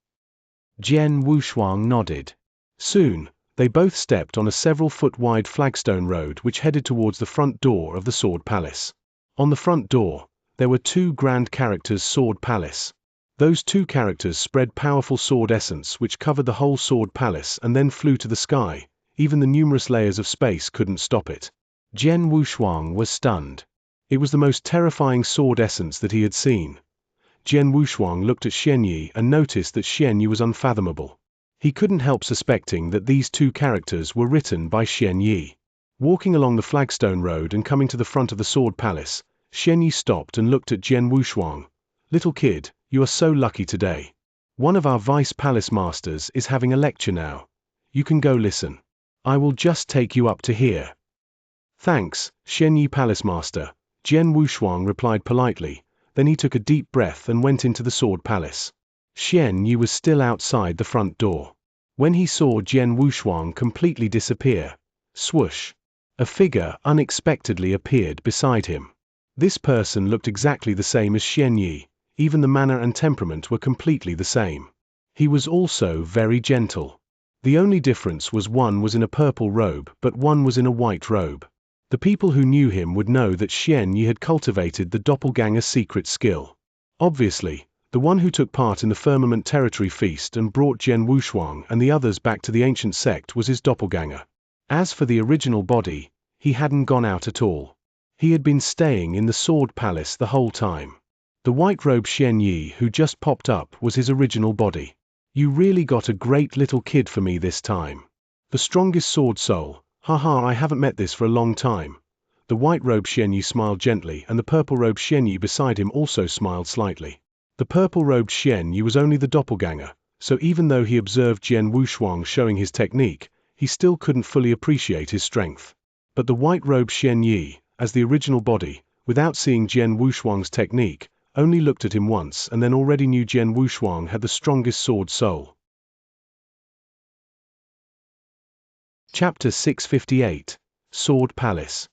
Jian Wushuang nodded. Soon, they both stepped on a several-foot-wide flagstone road which headed towards the front door of the Sword Palace. On the front door, there were two grand characters Sword Palace. Those two characters spread powerful sword essence which covered the whole Sword Palace and then flew to the sky. Even the numerous layers of space couldn't stop it. Jian Wushuang was stunned. It was the most terrifying sword essence that he had seen. Jian Wushuang looked at Xianxia and noticed that Xianxia was unfathomable. He couldn't help suspecting that these two characters were written by Xianxia. Walking along the flagstone road and coming to the front of the Sword Palace, Xianxia stopped and looked at Jian Wushuang. Little kid, you are so lucky today. One of our Vice Palace Masters is having a lecture now. You can go listen. I will just take you up to here. Thanks, Xianxia Palace Master, Jian Wushuang replied politely. Then he took a deep breath and went into the Sword Palace. Xianxia was still outside the front door. When he saw Jian Wushuang completely disappear, swoosh, a figure unexpectedly appeared beside him. This person looked exactly the same as Xianxia, even the manner and temperament were completely the same. He was also very gentle. The only difference was one was in a purple robe but one was in a white robe. The people who knew him would know that Xianxia had cultivated the doppelganger secret skill. Obviously, the one who took part in the Firmament Territory Feast and brought Jian Wushuang and the others back to the ancient sect was his doppelganger. As for the original body, he hadn't gone out at all. He had been staying in the Sword Palace the whole time. The white-robed Xianxia who just popped up was his original body. You really got a great little kid for me this time. The strongest sword soul, haha, I haven't met this for a long time. The white-robed Xianxia smiled gently and the purple-robed Xianxia beside him also smiled slightly. The purple-robed Xianxia was only the doppelganger, so even though he observed Jian Wushuang showing his technique, he still couldn't fully appreciate his strength. But the white-robed Xianxia, as the original body, without seeing Jian Wushuang's technique, only looked at him once and then already knew Jian Wushuang had the strongest sword soul. Chapter 658, Sword Palace.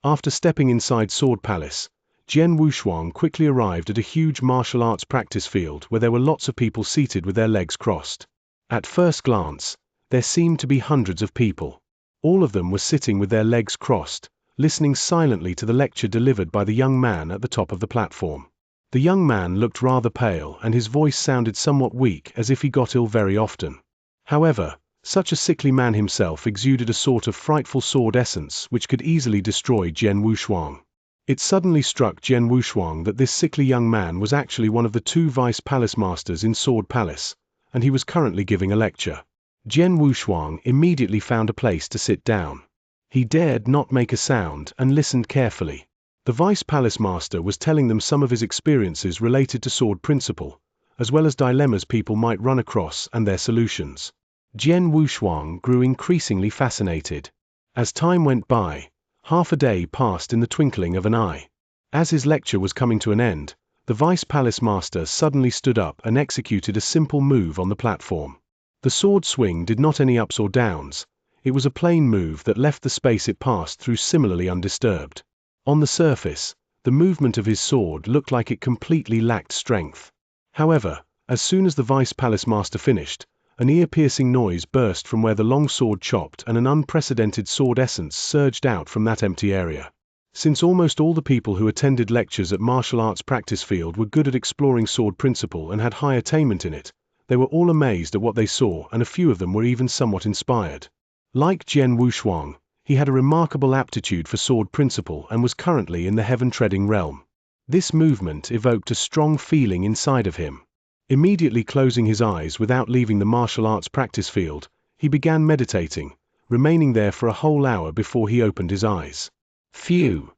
After stepping inside Sword Palace, Jian Wushuang quickly arrived at a huge martial arts practice field where there were lots of people seated with their legs crossed. At first glance, there seemed to be hundreds of people. All of them were sitting with their legs crossed, listening silently to the lecture delivered by the young man at the top of the platform. The young man looked rather pale and his voice sounded somewhat weak as if he got ill very often. However, such a sickly man himself exuded a sort of frightful sword essence which could easily destroy Jian Wushuang. It suddenly struck Jian Wushuang that this sickly young man was actually one of the two Vice Palace Masters in Sword Palace, and he was currently giving a lecture. Jian Wushuang immediately found a place to sit down. He dared not make a sound and listened carefully. The Vice Palace Master was telling them some of his experiences related to Sword Principle, as well as dilemmas people might run across and their solutions. Jian Wushuang grew increasingly fascinated. As time went by, half a day passed in the twinkling of an eye. As his lecture was coming to an end, the Vice Palace Master suddenly stood up and executed a simple move on the platform. The sword swing did not any ups or downs. It was a plain move that left the space it passed through similarly undisturbed. On the surface, the movement of his sword looked like it completely lacked strength. However, as soon as the Vice Palace Master finished, an ear-piercing noise burst from where the long sword chopped and an unprecedented sword essence surged out from that empty area. Since almost all the people who attended lectures at martial arts practice field were good at exploring Sword Principle and had high attainment in it, they were all amazed at what they saw and a few of them were even somewhat inspired. Like Jian Wushuang, he had a remarkable aptitude for Sword Principle and was currently in the heaven-treading realm. This movement evoked a strong feeling inside of him. Immediately closing his eyes without leaving the martial arts practice field, he began meditating, remaining there for a whole hour before he opened his eyes. Phew!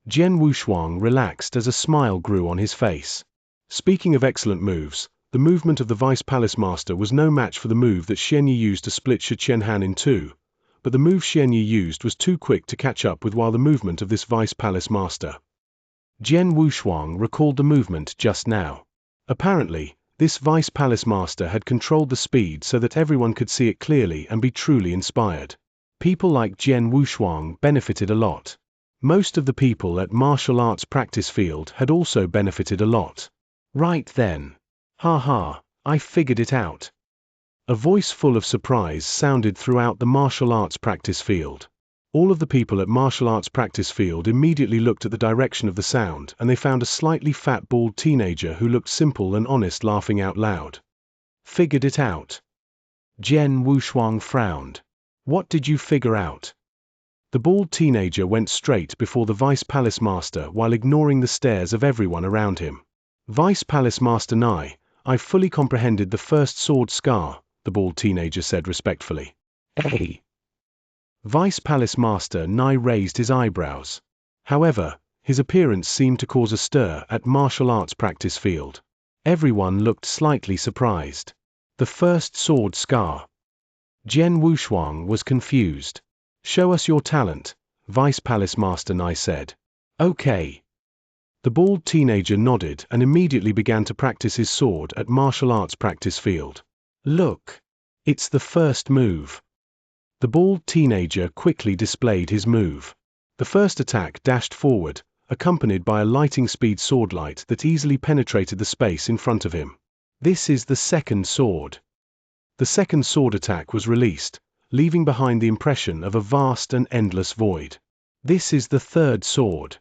Jian Wushuang relaxed as a smile grew on his face. Speaking of excellent moves, the movement of the Vice Palace Master was no match for the move that Xianxia used to split Shi Qianhan in two, but the move Xianxia used was too quick to catch up with the movement of this Vice Palace Master. Jian Wushuang recalled the movement just now. Apparently, this Vice Palace Master had controlled the speed so that everyone could see it clearly and be truly inspired. People like Jian Wushuang benefited a lot. Most of the people at martial arts practice field had also benefited a lot. Right then. Ha, I figured it out. A voice full of surprise sounded throughout the martial arts practice field. All of the people at martial arts practice field immediately looked at the direction of the sound, and they found a slightly fat bald teenager who looked simple and honest laughing out loud. Figured it out. Jian Wushuang frowned. What did you figure out? The bald teenager went straight before the Vice Palace Master while ignoring the stares of everyone around him. Vice Palace Master Nai, I fully comprehended the first sword scar, the bald teenager said respectfully. Hey! Vice Palace Master Nai raised his eyebrows. However, his appearance seemed to cause a stir at martial arts practice field. Everyone looked slightly surprised. The first sword scar. Jian Wushuang was confused. Show us your talent, Vice Palace Master Nai said. Okay. The bald teenager nodded and immediately began to practice his sword at martial arts practice field. Look. It's the first move. The bald teenager quickly displayed his move. The first attack dashed forward, accompanied by a lightning speed sword light that easily penetrated the space in front of him. This is the second sword. The second sword attack was released, leaving behind the impression of a vast and endless void. This is the third sword.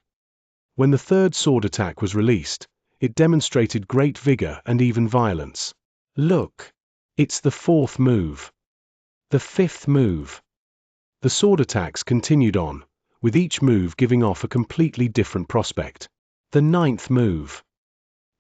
When the third sword attack was released, it demonstrated great vigor and even violence. Look. It's the fourth move. The fifth move. The sword attacks continued on, with each move giving off a completely different prospect. The ninth move.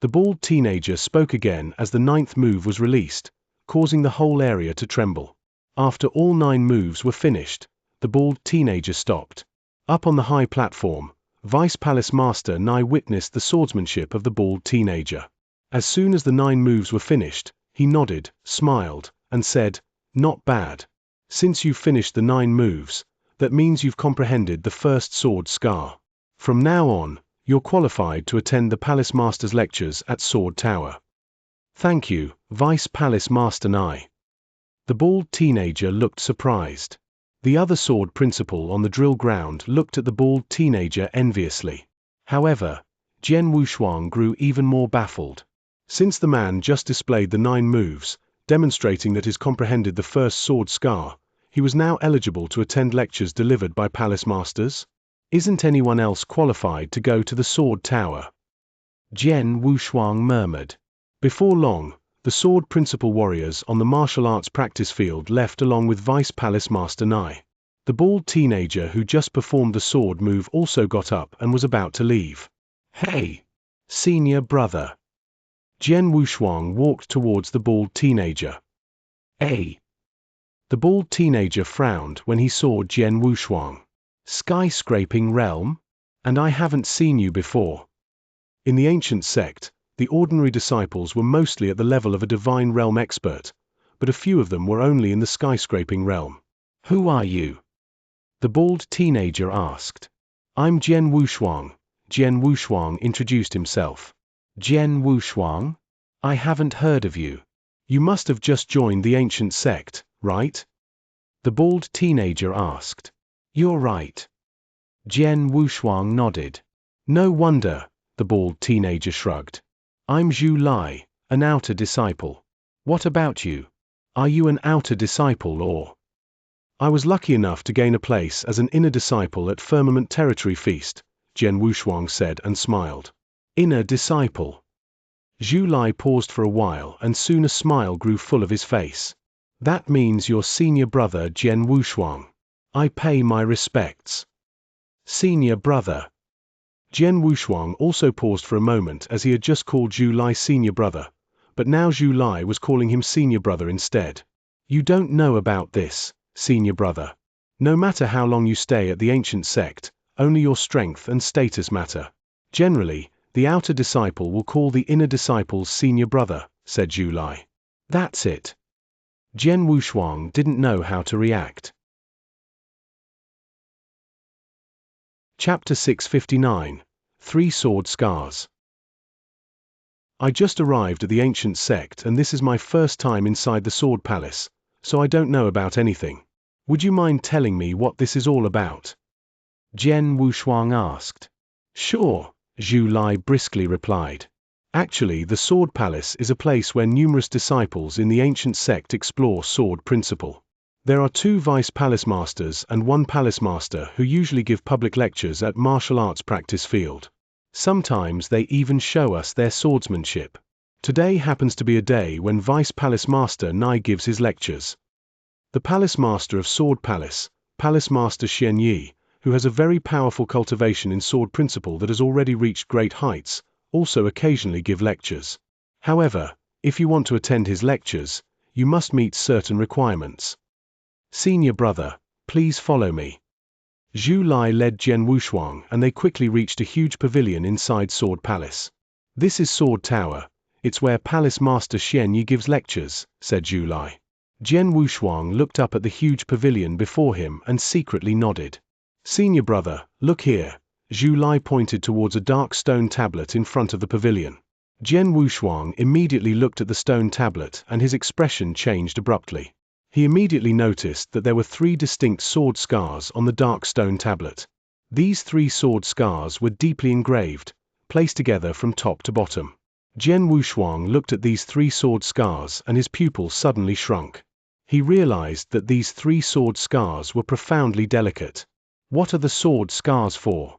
The bald teenager spoke again as the ninth move was released, causing the whole area to tremble. After all 9 moves were finished, the bald teenager stopped. Up on the high platform, Vice Palace Master Nai witnessed the swordsmanship of the bald teenager. As soon as the 9 moves were finished, he nodded, smiled, and said, "Not bad. Since you've finished the 9 moves, that means you've comprehended the first sword scar. From now on, you're qualified to attend the Palace Master's lectures at Sword Tower." Thank you, Vice Palace Master Nai. The bald teenager looked surprised. The other sword principal on the drill ground looked at the bald teenager enviously. However, Jian Wushuang grew even more baffled. Since the man just displayed the 9 moves, demonstrating that he's comprehended the first sword scar, he was now eligible to attend lectures delivered by Palace Masters? Isn't anyone else qualified to go to the Sword Tower? Jian Wushuang murmured. Before long, the sword principal warriors on the martial arts practice field left along with Vice Palace Master Nai. The bald teenager who just performed the sword move also got up and was about to leave. Hey! Senior brother. Jian Wushuang walked towards the bald teenager. Hey! The bald teenager frowned when he saw Jian Wushuang. Skyscraping realm? And I haven't seen you before. In the ancient sect, the ordinary disciples were mostly at the level of a divine realm expert, but a few of them were only in the skyscraping realm. Who are you? The bald teenager asked. I'm Jian Wushuang. Jian Wushuang introduced himself. Jian Wushuang? I haven't heard of you. You must have just joined the ancient sect, right? The bald teenager asked. You're right. Jian Wushuang nodded. No wonder, the bald teenager shrugged. I'm Zhu Lai, an outer disciple. What about you? Are you an outer disciple or? I was lucky enough to gain a place as an inner disciple at Firmament Territory Feast, Jian Wushuang said and smiled. Inner disciple. Zhu Lai paused for a while and soon a smile grew full of his face. That means your senior brother Jian Wushuang. I pay my respects. Senior brother. Jian Wushuang also paused for a moment as he had just called Zhu Lai senior brother, but now Zhu Lai was calling him senior brother instead. You don't know about this, senior brother. No matter how long you stay at the ancient sect, only your strength and status matter. Generally, the outer disciple will call the inner disciples senior brother, said Zhu Lai. That's it. Jian Wushuang didn't know how to react. Chapter 659, 3 Sword Scars. I just arrived at the ancient sect and this is my first time inside the Sword Palace, so I don't know about anything. Would you mind telling me what this is all about? Jian Wushuang asked. Sure, Zhu Lai briskly replied. Actually, the Sword Palace is a place where numerous disciples in the ancient sect explore sword principle. There are 2 vice palace masters and 1 palace master who usually give public lectures at martial arts practice field. Sometimes they even show us their swordsmanship. Today happens to be a day when Vice Palace Master Nai gives his lectures. The Palace Master of Sword Palace, Palace Master Xianxia, who has a very powerful cultivation in sword principle that has already reached great heights, also occasionally give lectures. However, if you want to attend his lectures, you must meet certain requirements. Senior brother, please follow me. Zhu Lai led Jian Wushuang and they quickly reached a huge pavilion inside Sword Palace. This is Sword Tower, it's where Palace Master Xianxia gives lectures, said Zhu Lai. Jian Wushuang looked up at the huge pavilion before him and secretly nodded. Senior brother, look here. Zhu Lai pointed towards a dark stone tablet in front of the pavilion. Jian Wushuang immediately looked at the stone tablet and his expression changed abruptly. He immediately noticed that there were 3 distinct sword scars on the dark stone tablet. These 3 sword scars were deeply engraved, placed together from top to bottom. Jian Wushuang looked at these 3 sword scars and his pupil suddenly shrunk. He realized that these 3 sword scars were profoundly delicate. What are the sword scars for?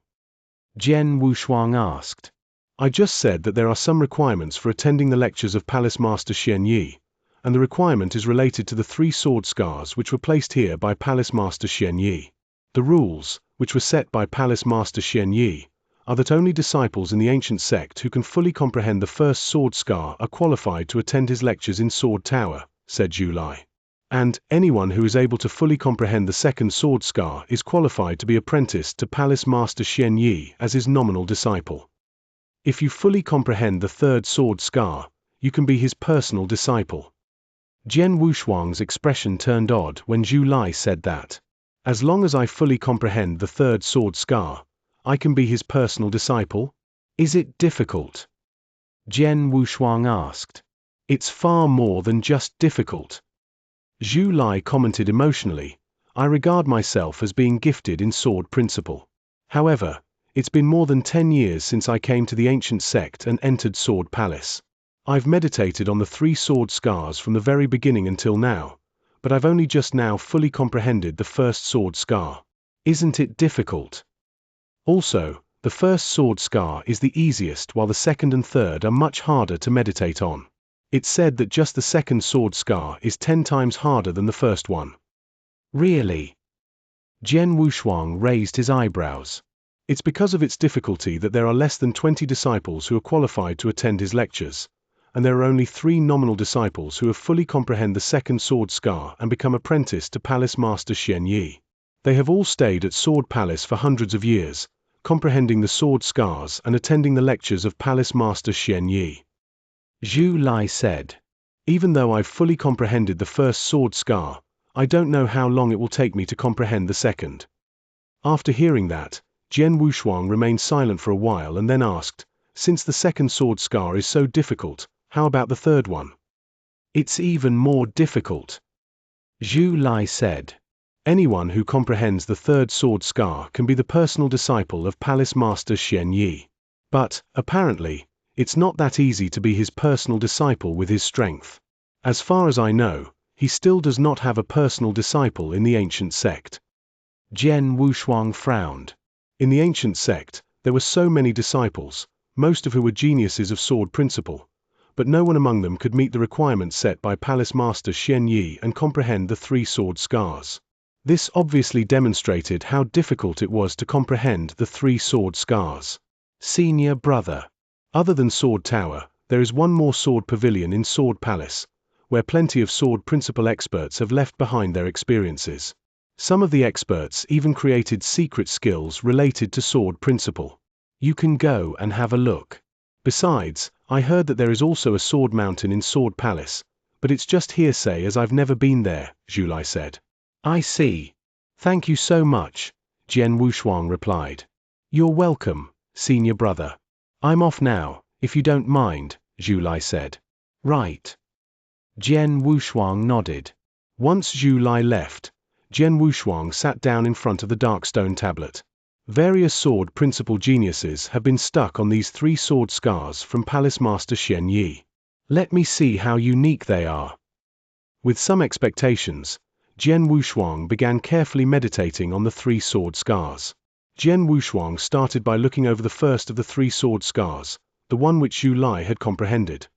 Jian Wushuang asked. I just said that there are some requirements for attending the lectures of Palace Master Xianxia, and the requirement is related to the 3 sword scars which were placed here by Palace Master Xianxia. The rules, which were set by Palace Master Xianxia, are that only disciples in the ancient sect who can fully comprehend the first sword scar are qualified to attend his lectures in Sword Tower, said Zhu Lai. And anyone who is able to fully comprehend the second sword scar is qualified to be apprenticed to Palace Master Xianxia as his nominal disciple. If you fully comprehend the third sword scar, you can be his personal disciple. Jian Wushuang's expression turned odd when Zhu Lai said that. As long as I fully comprehend the third sword scar, I can be his personal disciple? Is it difficult? Jian Wushuang asked. It's far more than just difficult. Zhu Lai commented emotionally, I regard myself as being gifted in sword principle. However, it's been more than 10 years since I came to the ancient sect and entered Sword Palace. I've meditated on the 3 sword scars from the very beginning until now, but I've only just now fully comprehended the first sword scar. Isn't it difficult? Also, the first sword scar is the easiest while the second and third are much harder to meditate on. It's said that just the second sword scar is 10 times harder than the first one. Really? Jian Wushuang raised his eyebrows. It's because of its difficulty that there are less than 20 disciples who are qualified to attend his lectures, and there are only 3 nominal disciples who have fully comprehend the second sword scar and become apprenticed to Palace Master Xianxia. They have all stayed at Sword Palace for hundreds of years, comprehending the sword scars and attending the lectures of Palace Master Xianxia. Zhu Lai said, even though I've fully comprehended the first sword scar, I don't know how long it will take me to comprehend the second. After hearing that, Jian Wushuang remained silent for a while and then asked, since the second sword scar is so difficult, how about the third one? It's even more difficult. Zhu Lai said. Anyone who comprehends the third sword scar can be the personal disciple of Palace Master Xianxia. But, apparently, it's not that easy to be his personal disciple with his strength. As far as I know, he still does not have a personal disciple in the ancient sect. Jian Wushuang frowned. In the ancient sect, there were so many disciples, most of who were geniuses of sword principle, but no one among them could meet the requirements set by Palace Master Xianxia and comprehend the 3 sword scars. This obviously demonstrated how difficult it was to comprehend the 3 sword scars. Senior brother. Other than Sword Tower, there is one more sword pavilion in Sword Palace, where plenty of sword principle experts have left behind their experiences. Some of the experts even created secret skills related to sword principle. You can go and have a look. Besides, I heard that there is also a sword mountain in Sword Palace, but it's just hearsay as I've never been there, Zhu Lai said. I see. Thank you so much, Jian Wushuang replied. You're welcome, senior brother. I'm off now, if you don't mind, Zhu Lai said. Right. Jian Wushuang nodded. Once Zhu Lai left, Jian Wushuang sat down in front of the dark stone tablet. Various sword principle geniuses have been stuck on these 3 sword scars from Palace Master Xianxia. Let me see how unique they are. With some expectations, Jian Wushuang began carefully meditating on the 3 sword scars. Jian Wushuang started by looking over the first of the 3 sword scars, the one which Zhu Lai had comprehended.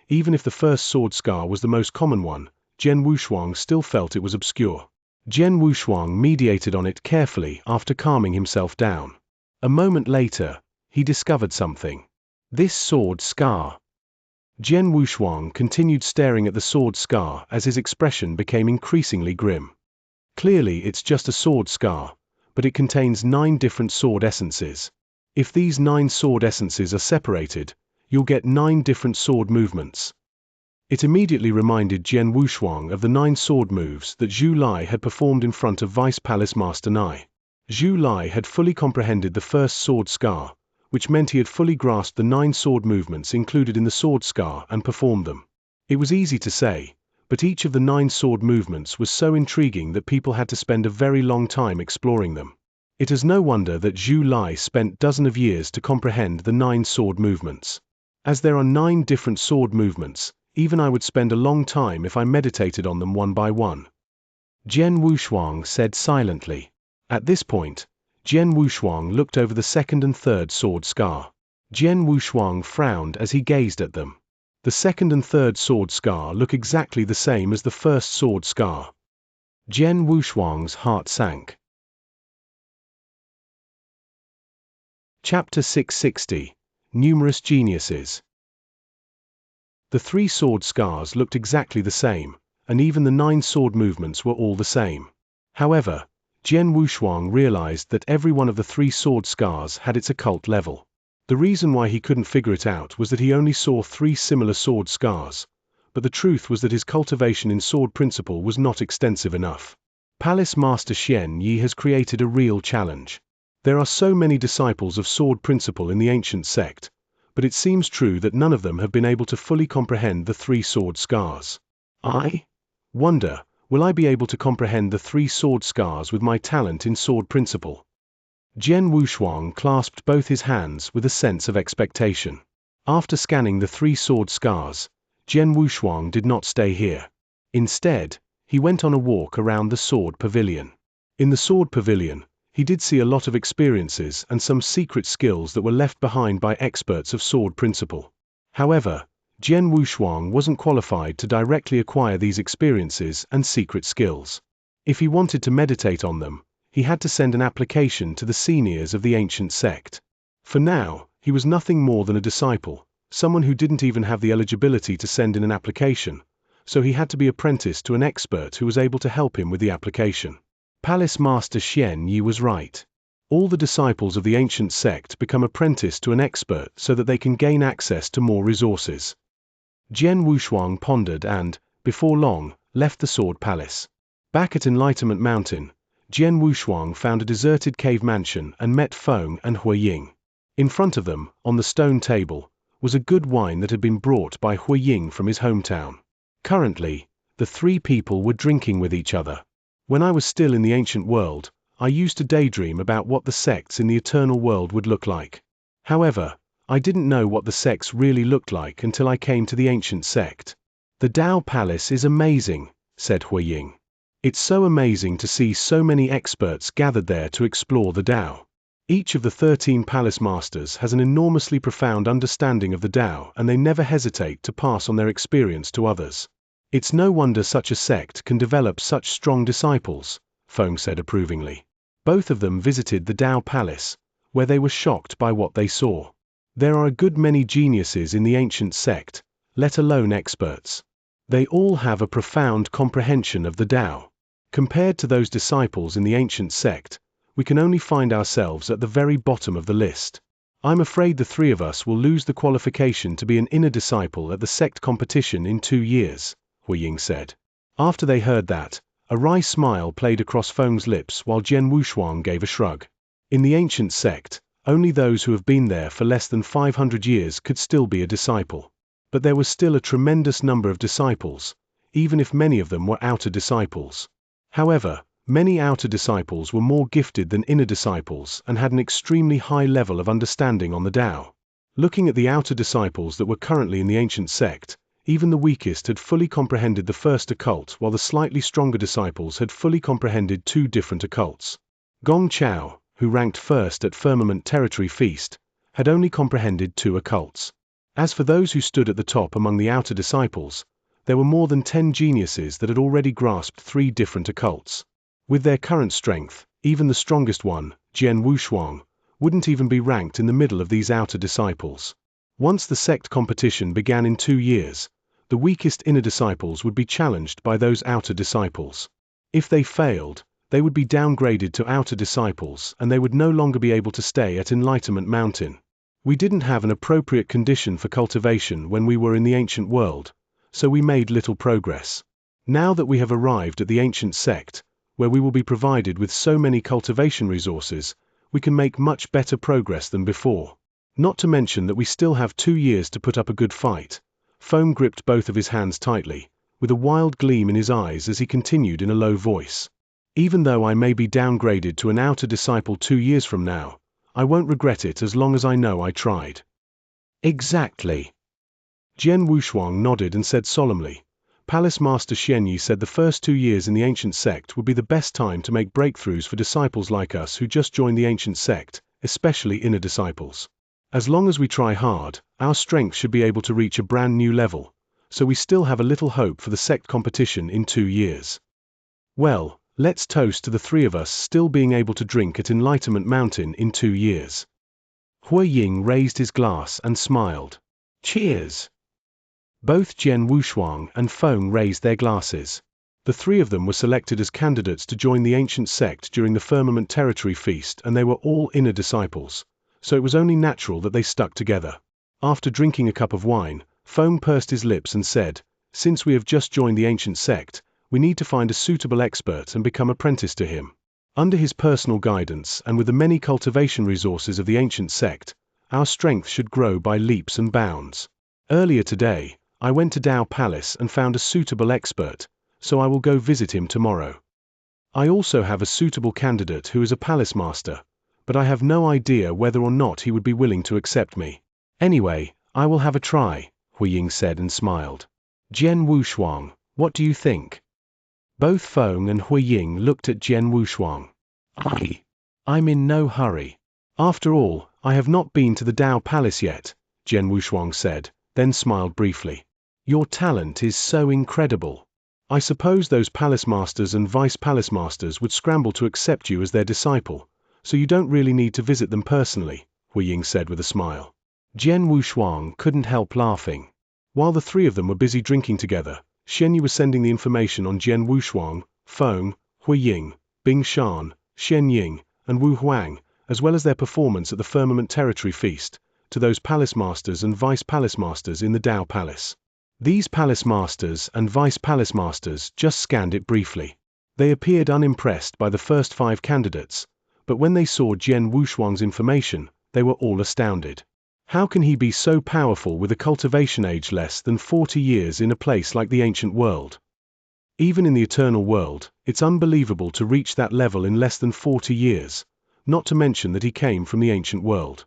Even if the first sword scar was the most common one, Jian Wushuang still felt it was obscure. Jian Wushuang meditated on it carefully after calming himself down. A moment later, he discovered something. This sword scar. Jian Wushuang continued staring at the sword scar as his expression became increasingly grim. Clearly it's just a sword scar, but it contains 9 different sword essences. If these 9 sword essences are separated, you'll get 9 different sword movements. It immediately reminded Jian Wushuang of the 9 sword moves that Zhu Lai had performed in front of Vice Palace Master Nai. Zhu Lai had fully comprehended the first sword scar, which meant he had fully grasped the 9 sword movements included in the sword scar and performed them. It was easy to say, but each of the 9 sword movements was so intriguing that people had to spend a very long time exploring them. It is no wonder that Zhu Lai spent dozens of years to comprehend the 9 sword movements. As there are 9 different sword movements, even I would spend a long time if I meditated on them one by one. Jian Wushuang said silently. At this point, Jian Wushuang looked over the second and third sword scar. Jian Wushuang frowned as he gazed at them. The second and third sword scar look exactly the same as the first sword scar. Jian Wushuang's heart sank. Chapter 660. Numerous Geniuses. The 3 sword scars looked exactly the same, and even the 9 sword movements were all the same. However, Jian Wushuang realized that every one of the 3 sword scars had its occult level. The reason why he couldn't figure it out was that he only saw 3 similar sword scars, but the truth was that his cultivation in sword principle was not extensive enough. Palace Master Xianxia has created a real challenge. There are so many disciples of sword principle in the ancient sect, but it seems true that none of them have been able to fully comprehend the 3 sword scars. I wonder, will I be able to comprehend the 3 sword scars with my talent in sword principle? Jian Wushuang clasped both his hands with a sense of expectation. After scanning the 3 sword scars, Jian Wushuang did not stay here. Instead, he went on a walk around the sword pavilion. In the sword pavilion, he did see a lot of experiences and some secret skills that were left behind by experts of sword principle. However, Jian Wushuang wasn't qualified to directly acquire these experiences and secret skills. If he wanted to meditate on them, he had to send an application to the seniors of the ancient sect. For now, he was nothing more than a disciple, someone who didn't even have the eligibility to send in an application, so he had to be apprenticed to an expert who was able to help him with the application. Palace Master Xianxia was right. All the disciples of the ancient sect become apprenticed to an expert so that they can gain access to more resources. Jian Wushuang pondered and, before long, left the Sword Palace. Back at Enlightenment Mountain, Jian Wushuang found a deserted cave mansion and met Feng and Huiying. In front of them, on the stone table, was a good wine that had been brought by Huiying from his hometown. Currently, the 3 people were drinking with each other. When I was still in the ancient world, I used to daydream about what the sects in the eternal world would look like. However, I didn't know what the sects really looked like until I came to the ancient sect. The Dao Palace is amazing, said Huiying. It's so amazing to see so many experts gathered there to explore the Dao. Each of the 13 palace masters has an enormously profound understanding of the Dao, and they never hesitate to pass on their experience to others. It's no wonder such a sect can develop such strong disciples, Feng said approvingly. Both of them visited the Dao Palace, where they were shocked by what they saw. There are a good many geniuses in the ancient sect, let alone experts. They all have a profound comprehension of the Tao. Compared to those disciples in the ancient sect, we can only find ourselves at the very bottom of the list. I'm afraid the three of us will lose the qualification to be an inner disciple at the sect competition in 2 years, Huiying said. After they heard that, a wry smile played across Feng's lips while Jian Wushuang gave a shrug. In the ancient sect, only those who have been there for less than 500 years could still be a disciple. But there was still a tremendous number of disciples, even if many of them were outer disciples. However, many outer disciples were more gifted than inner disciples and had an extremely high level of understanding on the Tao. Looking at the outer disciples that were currently in the ancient sect, even the weakest had fully comprehended the first occult, while the slightly stronger disciples had fully comprehended 2 different occults. Gong Chao, who ranked first at Firmament Territory Feast, had only comprehended 2 occults. As for those who stood at the top among the outer disciples, there were more than 10 geniuses that had already grasped 3 different occults. With their current strength, even the strongest one, Jian Wushuang, wouldn't even be ranked in the middle of these outer disciples. Once the sect competition began in 2 years, the weakest inner disciples would be challenged by those outer disciples. If they failed, they would be downgraded to outer disciples and they would no longer be able to stay at Enlightenment Mountain. We didn't have an appropriate condition for cultivation when we were in the ancient world, so we made little progress. Now that we have arrived at the ancient sect, where we will be provided with so many cultivation resources, we can make much better progress than before. Not to mention that we still have 2 years to put up a good fight. Foam gripped both of his hands tightly, with a wild gleam in his eyes as he continued in a low voice. Even though I may be downgraded to an outer disciple 2 years from now, I won't regret it as long as I know I tried. Exactly. Jian Wushuang nodded and said solemnly, Palace Master Xianxia said the first 2 years in the ancient sect would be the best time to make breakthroughs for disciples like us who just joined the ancient sect, especially inner disciples. As long as we try hard, our strength should be able to reach a brand new level, so we still have a little hope for the sect competition in 2 years. Well, let's toast to the 3 of us still being able to drink at Enlightenment Mountain in 2 years. Huiying raised his glass and smiled. Cheers! Both Jian Wushuang and Feng raised their glasses. The 3 of them were selected as candidates to join the ancient sect during the Firmament Territory Feast, and they were all inner disciples, so it was only natural that they stuck together. After drinking a cup of wine, Feng pursed his lips and said, Since we have just joined the ancient sect, we need to find a suitable expert and become apprentice to him. Under his personal guidance and with the many cultivation resources of the ancient sect, our strength should grow by leaps and bounds. Earlier today, I went to Dao Palace and found a suitable expert, so I will go visit him tomorrow. I also have a suitable candidate who is a palace master, but I have no idea whether or not he would be willing to accept me. Anyway, I will have a try, Huiying said and smiled. Jian Wushuang, what do you think? Both Feng and Huiying looked at Jian Wushuang. I'm in no hurry. After all, I have not been to the Dao Palace yet, Jian Wushuang said, then smiled briefly. Your talent is so incredible. I suppose those palace masters and vice palace masters would scramble to accept you as their disciple, so you don't really need to visit them personally, Huiying said with a smile. Jian Wushuang couldn't help laughing. While the 3 of them were busy drinking together, Xianxia was sending the information on Jian Wushuang, Feng, Huiying, Bing Shan, Shen Ying, and Wu Huang, as well as their performance at the Firmament Territory Feast, to those palace masters and vice palace masters in the Dao Palace. These palace masters and vice palace masters just scanned it briefly. They appeared unimpressed by the first 5 candidates, but when they saw Jian Wushuang's information, they were all astounded. How can he be so powerful with a cultivation age less than 40 years in a place like the ancient world? Even in the eternal world, it's unbelievable to reach that level in less than 40 years, not to mention that he came from the ancient world.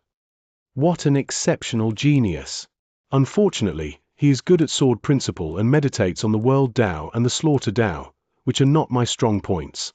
What an exceptional genius! Unfortunately, he is good at sword principle and meditates on the world Tao and the slaughter Tao, which are not my strong points.